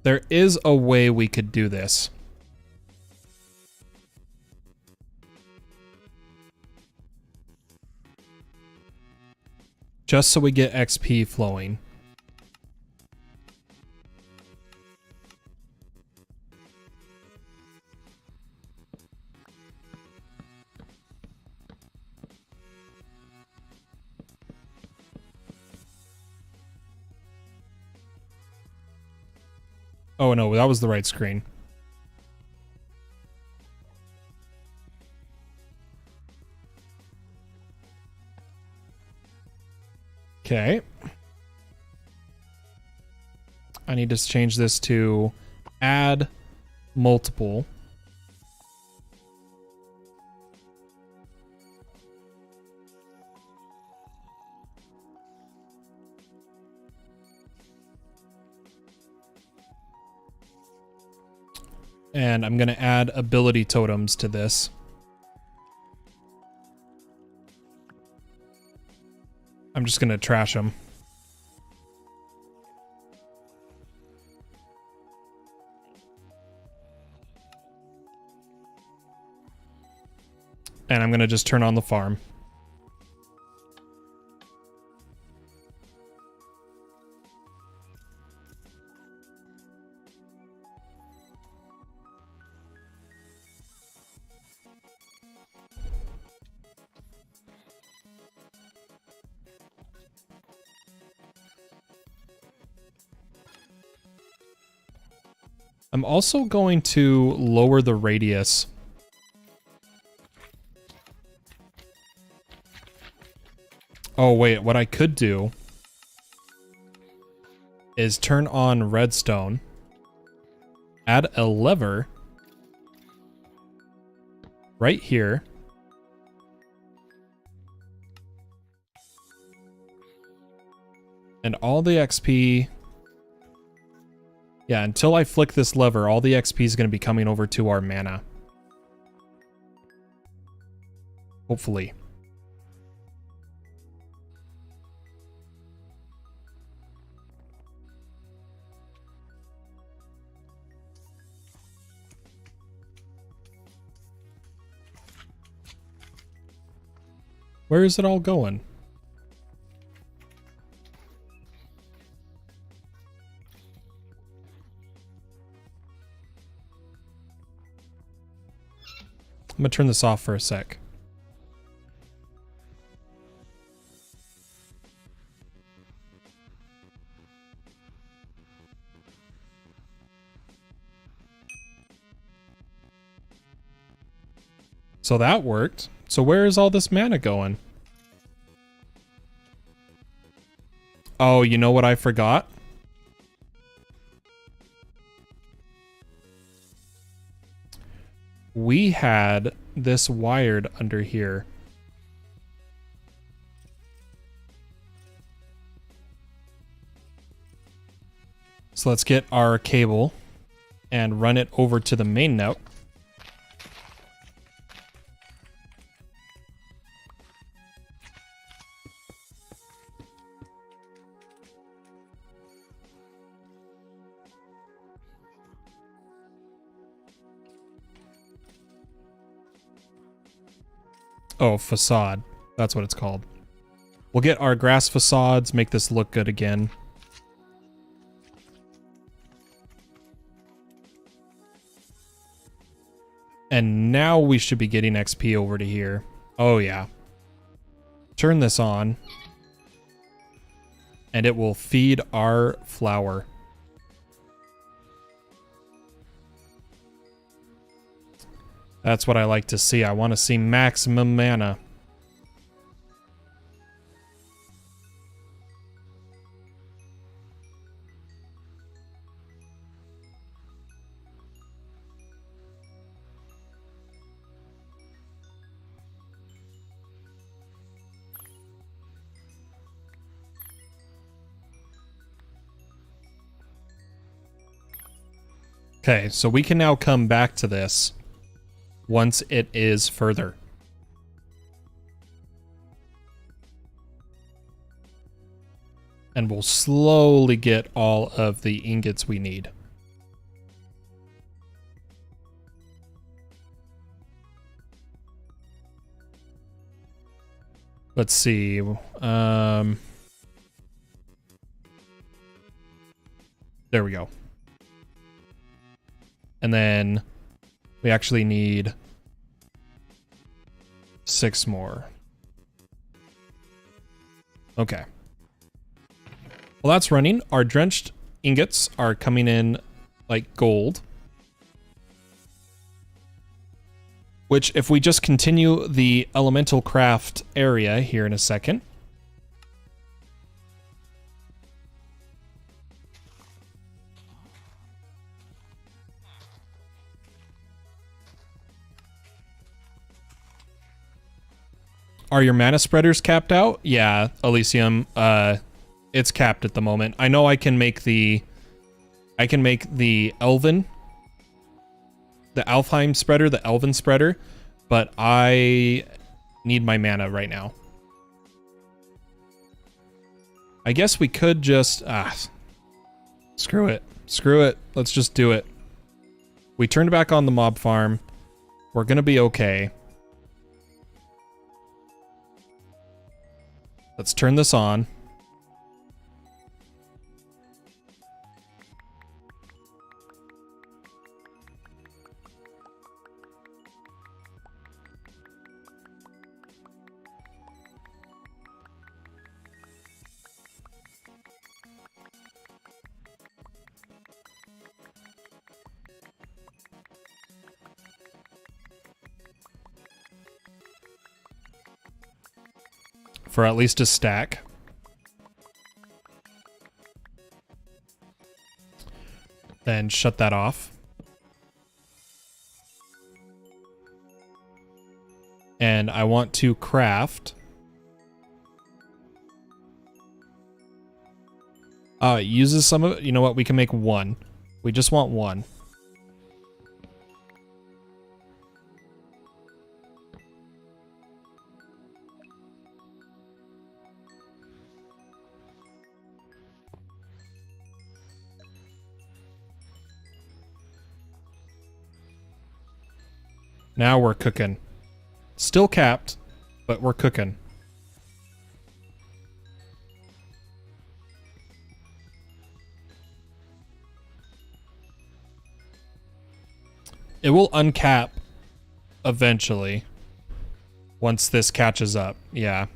[SPEAKER 1] There is a way we could do this. Just so we get XP flowing. Oh no, that was the right screen. Okay. I need to change this to add multiple. And I'm going to add ability totems to this. I'm just going to trash them. And I'm going to just turn on the farm. I'm also going to lower the radius. Oh, wait, what I could do is turn on redstone, add a lever right here, and all the XP... Yeah, until I flick this lever, all the XP is going to be coming over to our mana. Hopefully. Where is it all going? I'm gonna turn this off for a sec. So that worked. So where is all this mana going? Oh, you know what I forgot? We had this wired under here. So let's get our cable and run it over to the main net. Oh, facade. That's what it's called. We'll get our grass facades, make this look good again. And now we should be getting XP over to here. Oh, yeah. Turn this on. And it will feed our flower. That's what I like to see. I want to see maximum mana. Okay, so we can now come back to this once it is further. And we'll slowly get all of the ingots we need. Let's see. There we go. And then we actually need 6 more. Okay. Well, that's running. Our drenched ingots are coming in like gold. Which, if we just continue the elemental craft area here in a second. Are your mana spreaders capped out? Yeah, Elysium, it's capped at the moment. I know I can make the Elven, the Alfheim spreader, the Elven spreader, but I need my mana right now. I guess we could just, screw it. Screw it. Let's just do it. We turned back on the mob farm. We're gonna be okay. Let's turn this on. For at least a stack. Then shut that off. And I want to craft. It uses some of it. You know what? We can make one. We just want one. Now we're cooking. Still capped, but we're cooking. It will uncap eventually. Once this catches up, yeah.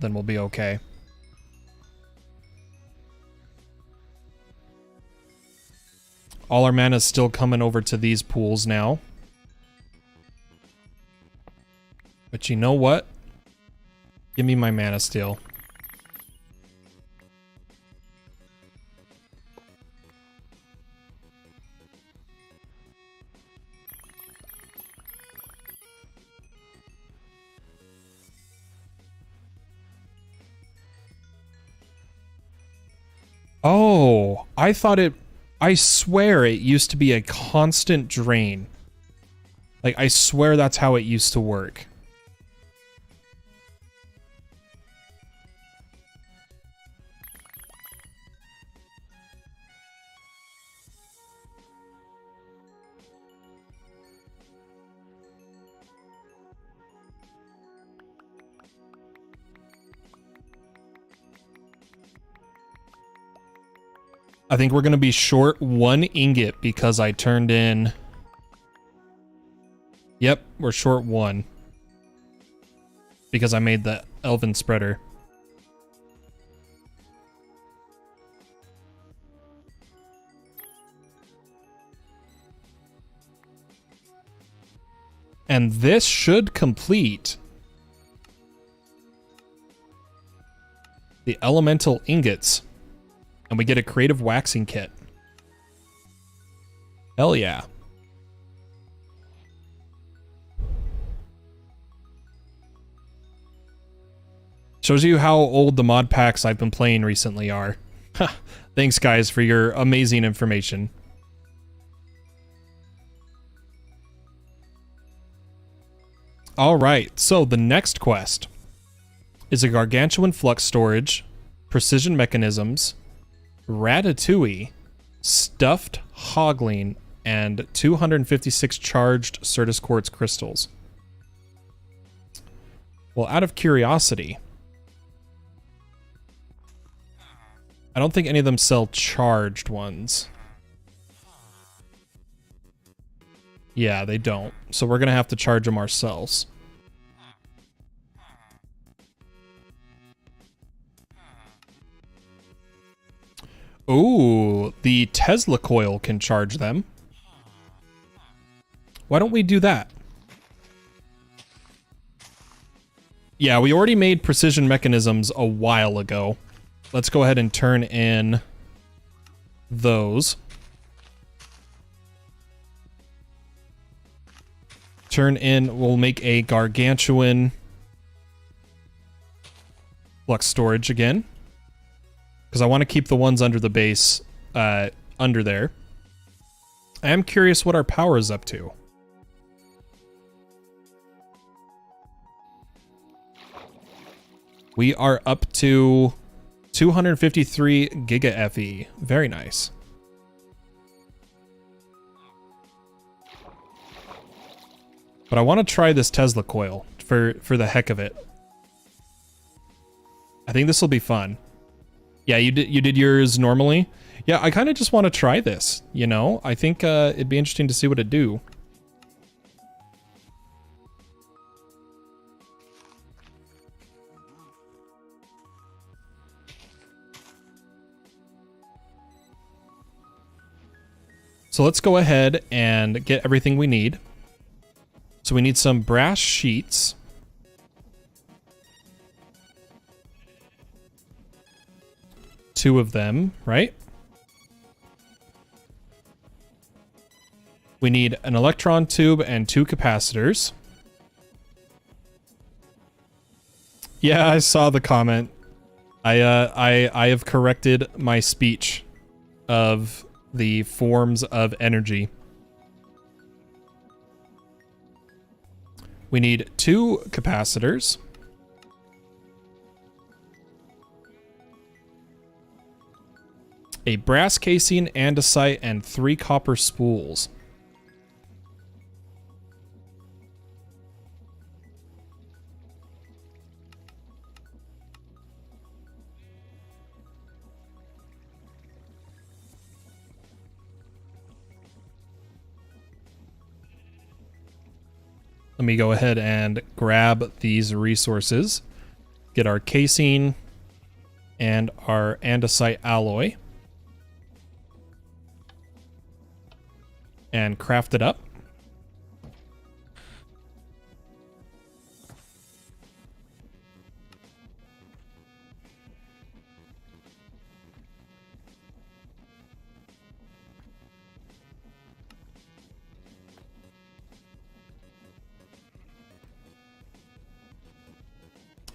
[SPEAKER 1] Then we'll be okay. All our mana is still coming over to these pools now. But you know what? Give me my mana steal. Oh, I thought it... I swear it used to be a constant drain. Like, I swear that's how it used to work. I think we're going to be short 1 ingot because I turned in... Yep, we're short 1. Because I made the Elven Spreader. And this should complete the Elemental Ingots. And we get a creative waxing kit. Hell yeah. Shows you how old the mod packs I've been playing recently are. Thanks guys for your amazing information. Alright, so the next quest is a Gargantuan Flux Storage, Precision Mechanisms, Ratatouille, Stuffed Hogling, and 256 charged Certus Quartz crystals. Well, out of curiosity, I don't think any of them sell charged ones. Yeah, they don't. So we're gonna have to charge them ourselves. Ooh, the Tesla coil can charge them. Why don't we do that? Yeah, we already made precision mechanisms a while ago. Let's go ahead and turn in those. We'll make a Gargantuan Flux Storage again. Because I want to keep the ones under the base, under there. I am curious what our power is up to. We are up to 253 Giga FE. Very nice. But I want to try this Tesla coil for the heck of it. I think this will be fun. Yeah, you did yours normally. Yeah, I kind of just want to try this, you know? I think it'd be interesting to see what it do. So let's go ahead and get everything we need. So we need some brass sheets. Two of them, right? We need an electron tube and 2 capacitors. Yeah, I saw the comment. I have corrected my speech of the forms of energy. We need 2 capacitors. A brass casing, andesite, and 3 copper spools. Let me go ahead and grab these resources. Get our casing and our andesite alloy. And craft it up.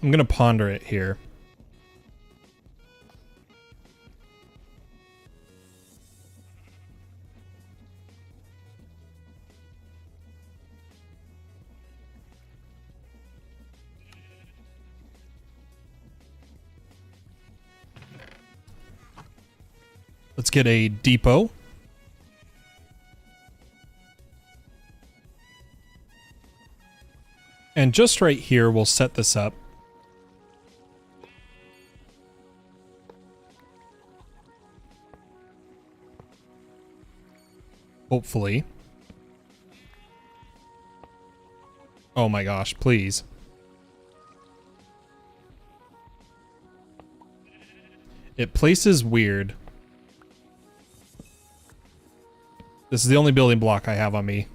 [SPEAKER 1] I'm gonna ponder it here. Let's get a depot. And just right here, we'll set this up. Hopefully. Oh my gosh, please. It places weird. This is the only building block I have on me.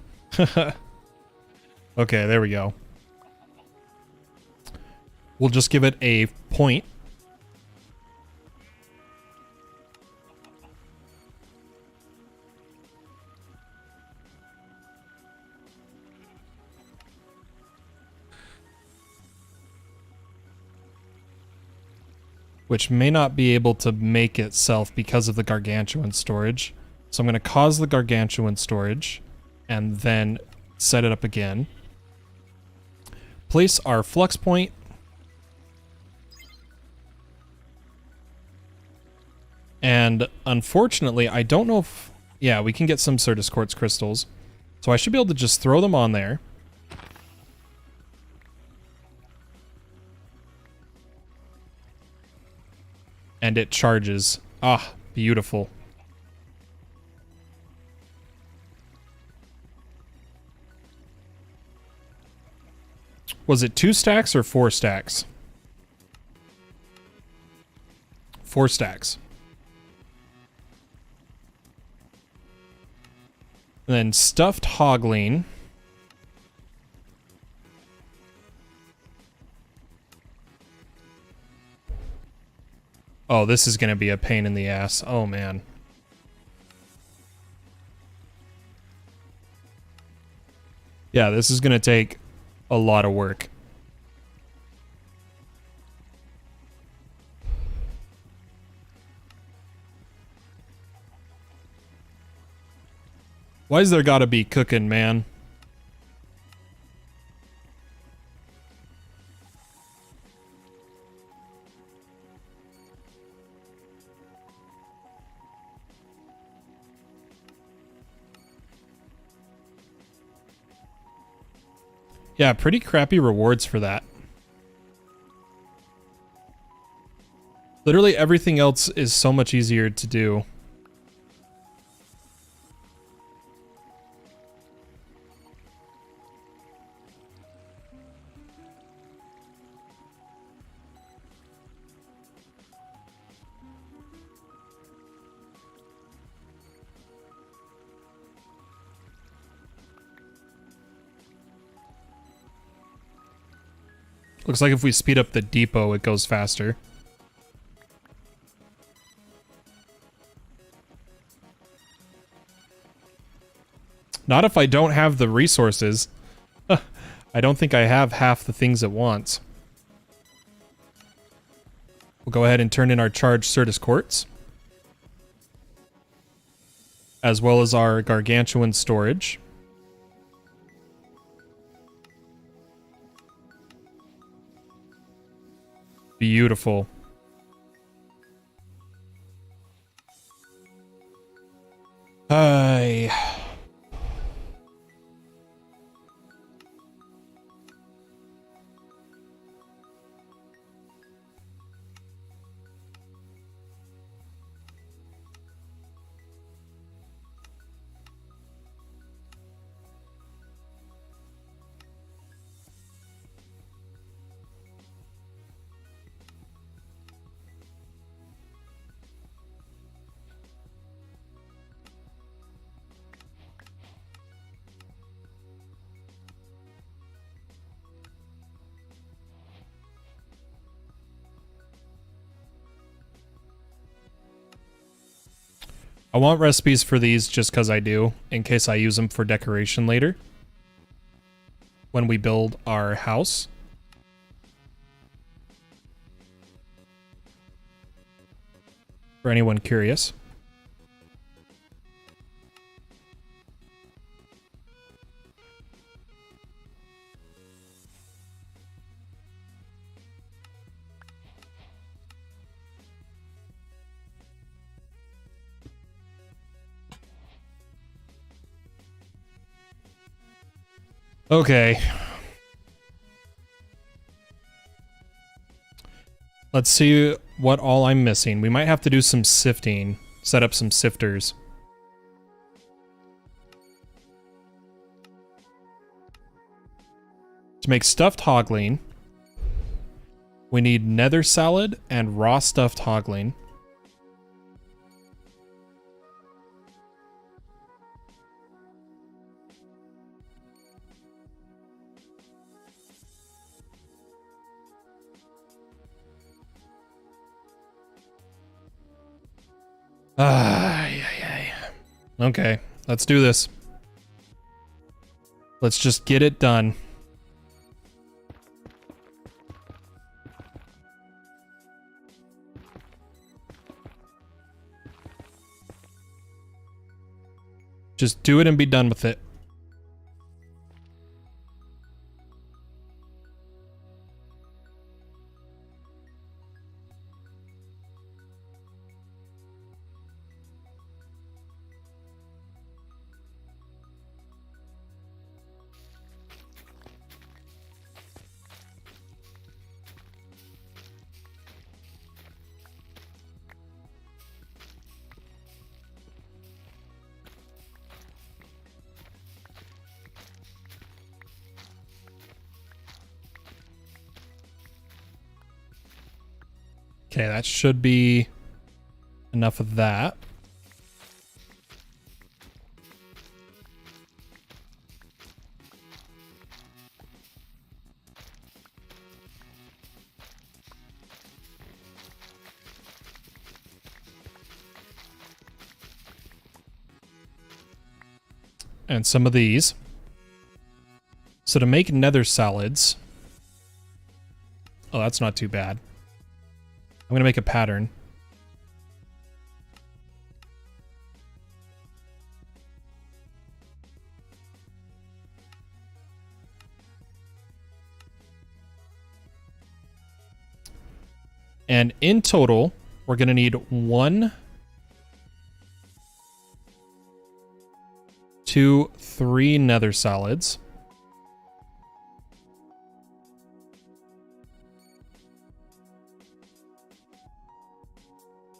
[SPEAKER 1] Okay, there we go. We'll just give it a point. Which may not be able to make itself because of the gargantuan storage. So I'm going to cause the gargantuan storage and then set it up again. Place our flux point. And unfortunately, I don't know if... Yeah, we can get some Certus quartz crystals. So I should be able to just throw them on there. And it charges. Ah, beautiful. Was it 2 stacks or 4 stacks? 4 stacks. And then stuffed hogling. Oh, this is going to be a pain in the ass. Oh, man. Yeah, this is going to take a lot of work. Why's there gotta be cooking, man? Yeah, pretty crappy rewards for that. Literally everything else is so much easier to do. Looks like if we speed up the depot, it goes faster. Not if I don't have the resources. I don't think I have half the things it wants. We'll go ahead and turn in our charged Certus quartz, as well as our gargantuan storage. Beautiful. I want recipes for these just because I do, in case I use them for decoration later, when we build our house. For anyone curious. Okay. Let's see what all I'm missing. We might have to do some sifting. Set up some sifters. To make stuffed hogling, we need nether salad and raw stuffed hogling. Okay, let's do this. Let's just get it done. Just do it and be done with it. Okay, that should be enough of that. And some of these. So to make nether salads... Oh, that's not too bad. I'm gonna make a pattern. And in total, we're gonna need 1, 2, 3 nether salads.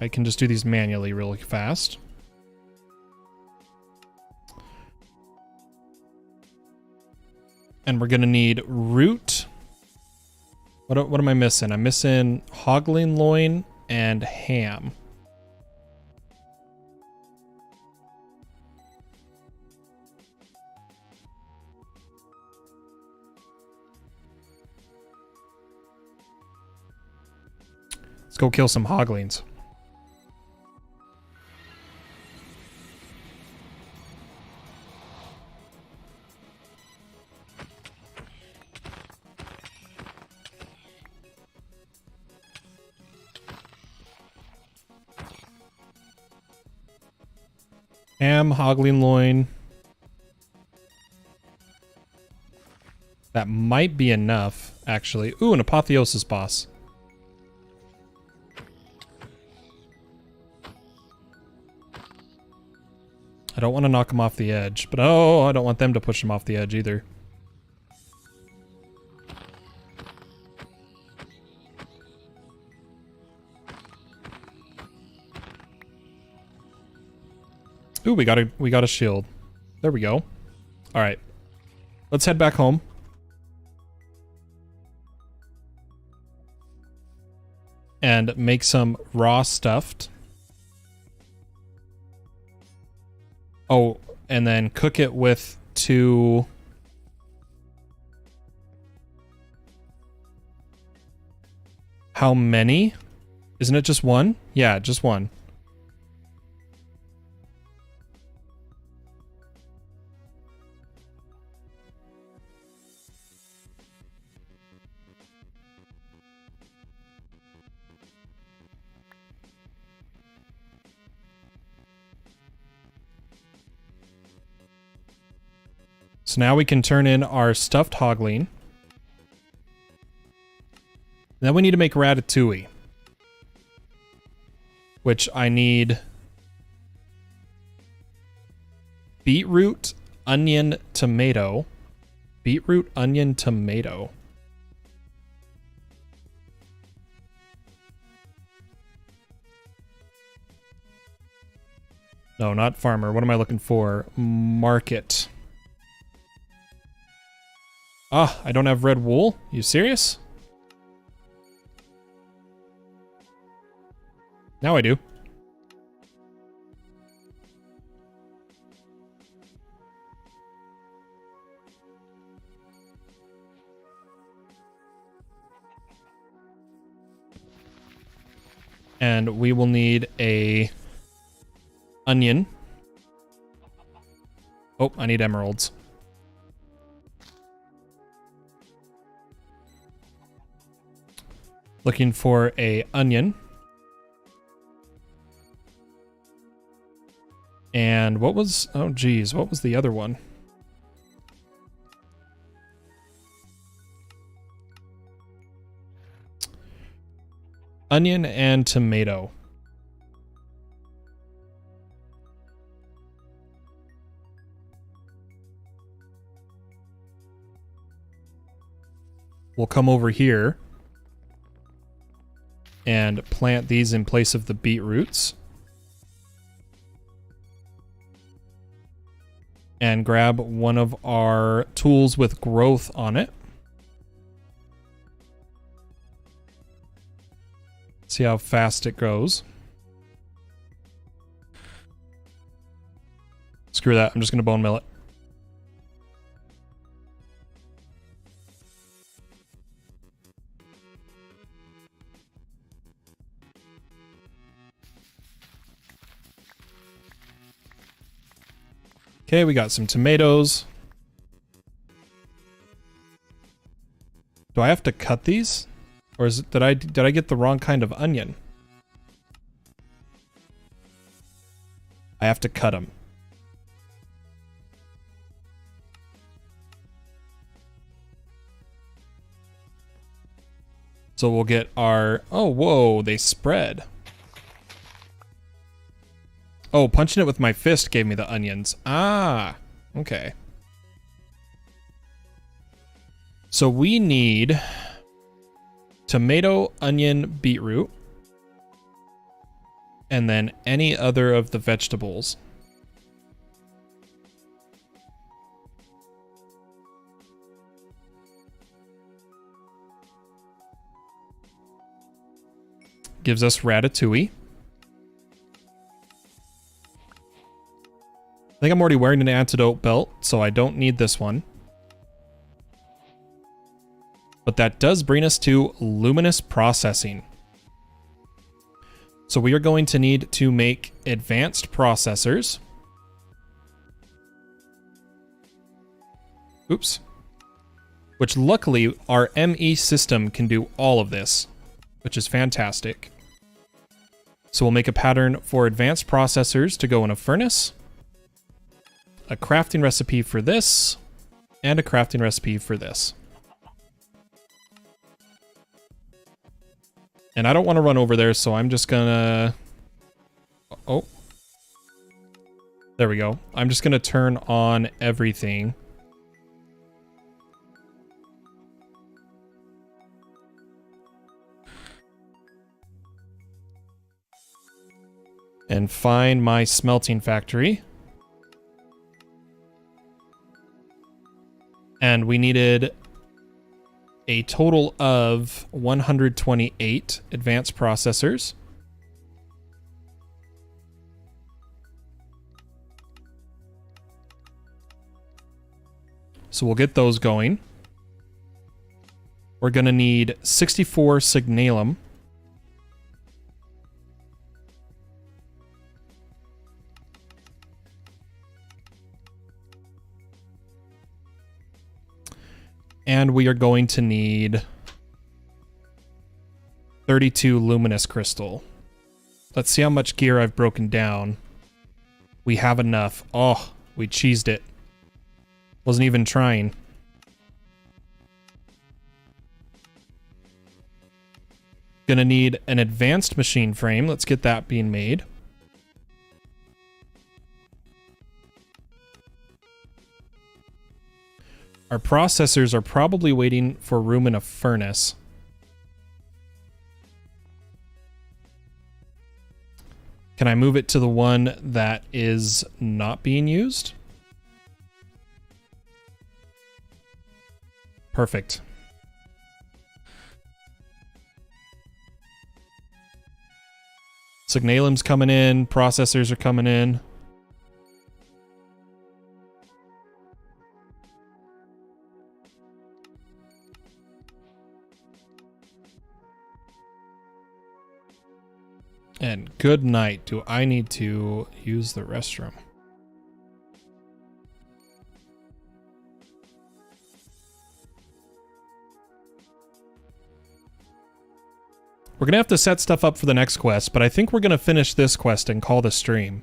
[SPEAKER 1] I can just do these manually really fast. And we're gonna need root. What am I missing? I'm missing hogling loin and ham. Let's go kill some hoglings. Ham, hogling loin. That might be enough, actually. Ooh, an apotheosis boss. I don't want to knock him off the edge, but oh, I don't want them to push him off the edge either. Ooh, we got a shield. There we go. All right. Let's head back home. And make some raw stuffed. Oh, and then cook it with 2... How many? Isn't it just 1? Yeah, just 1. So now we can turn in our stuffed hogling. Then we need to make ratatouille. Which I need beetroot, onion, tomato. Beetroot, onion, tomato. No, not farmer. What am I looking for? Market. Ah, I don't have red wool? You serious? Now I do. And we will need a onion. Oh, I need emeralds. Looking for a onion. And what was, oh geez, what was the other one? Onion and tomato. We'll come over here and plant these in place of the beetroots. And grab one of our tools with growth on it. See how fast it goes. Screw that, I'm just gonna bone mill it. Okay, we got some tomatoes. Do I have to cut these? Or is it, did I get the wrong kind of onion? I have to cut them. So we'll get our, oh, whoa, they spread. Oh, punching it with my fist gave me the onions. Ah, okay. So we need tomato, onion, beetroot. and then any other of the vegetables. Gives us ratatouille. I think I'm already wearing an antidote belt, so I don't need this one. But that does bring us to luminous processing. So we are going to need to make advanced processors. Oops. Which luckily our ME system can do all of this, which is fantastic. So we'll make a pattern for advanced processors to go in a furnace, a crafting recipe for this, and a crafting recipe for this. And I don't want to run over there, so I'm just gonna... Oh. There we go. I'm just gonna turn on everything. And find my smelting factory. And we needed a total of 128 advanced processors. So we'll get those going. We're going to need 64 signalum. And we are going to need 32 luminous crystal. Let's see how much gear I've broken down. We have enough. Oh, we cheesed it. Wasn't even trying. Gonna need an advanced machine frame. Let's get that being made. Our processors are probably waiting for room in a furnace. Can I move it to the one that is not being used? Perfect. Signalum's coming in, processors are coming in. And good night. Do I need to use the restroom? We're going to have to set stuff up for the next quest, but I think we're going to finish this quest and call the stream.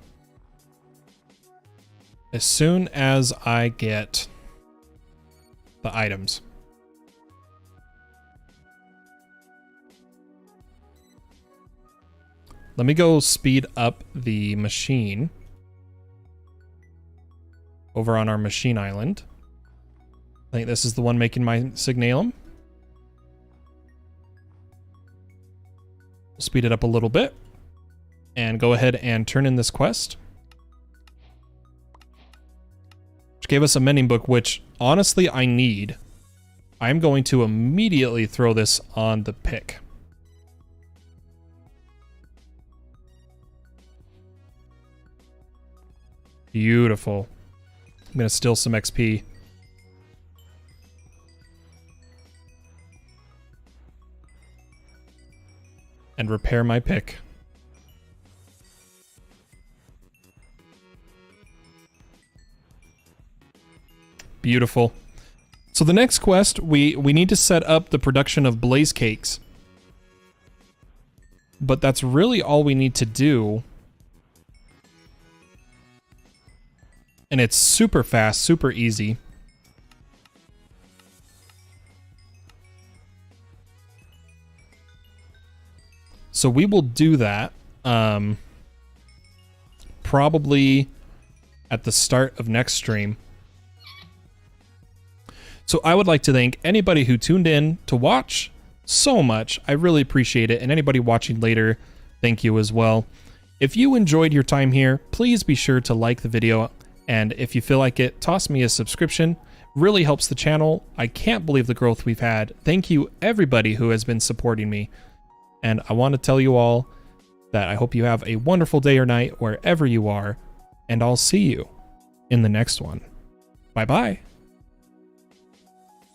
[SPEAKER 1] As soon as I get the items. Let me go speed up the machine over on our machine island. I think this is the one making my signalum. We'll speed it up a little bit and go ahead and turn in this quest. Which gave us a mending book, which honestly I need. I'm going to immediately throw this on the pick. Beautiful. I'm going to steal some XP. And repair my pick. Beautiful. So the next quest, we need to set up the production of blaze cakes. But that's really all we need to do. And it's super fast, super easy. So we will do that probably at the start of next stream. So I would like to thank anybody who tuned in to watch so much. I really appreciate it. And anybody watching later, thank you as well. If you enjoyed your time here, please be sure to like the video, and if you feel like it, toss me a subscription. Really helps the channel. I can't believe the growth we've had. Thank you everybody who has been supporting me. And I want to tell you all that I hope you have a wonderful day or night wherever you are, and I'll see you in the next one. Bye-bye.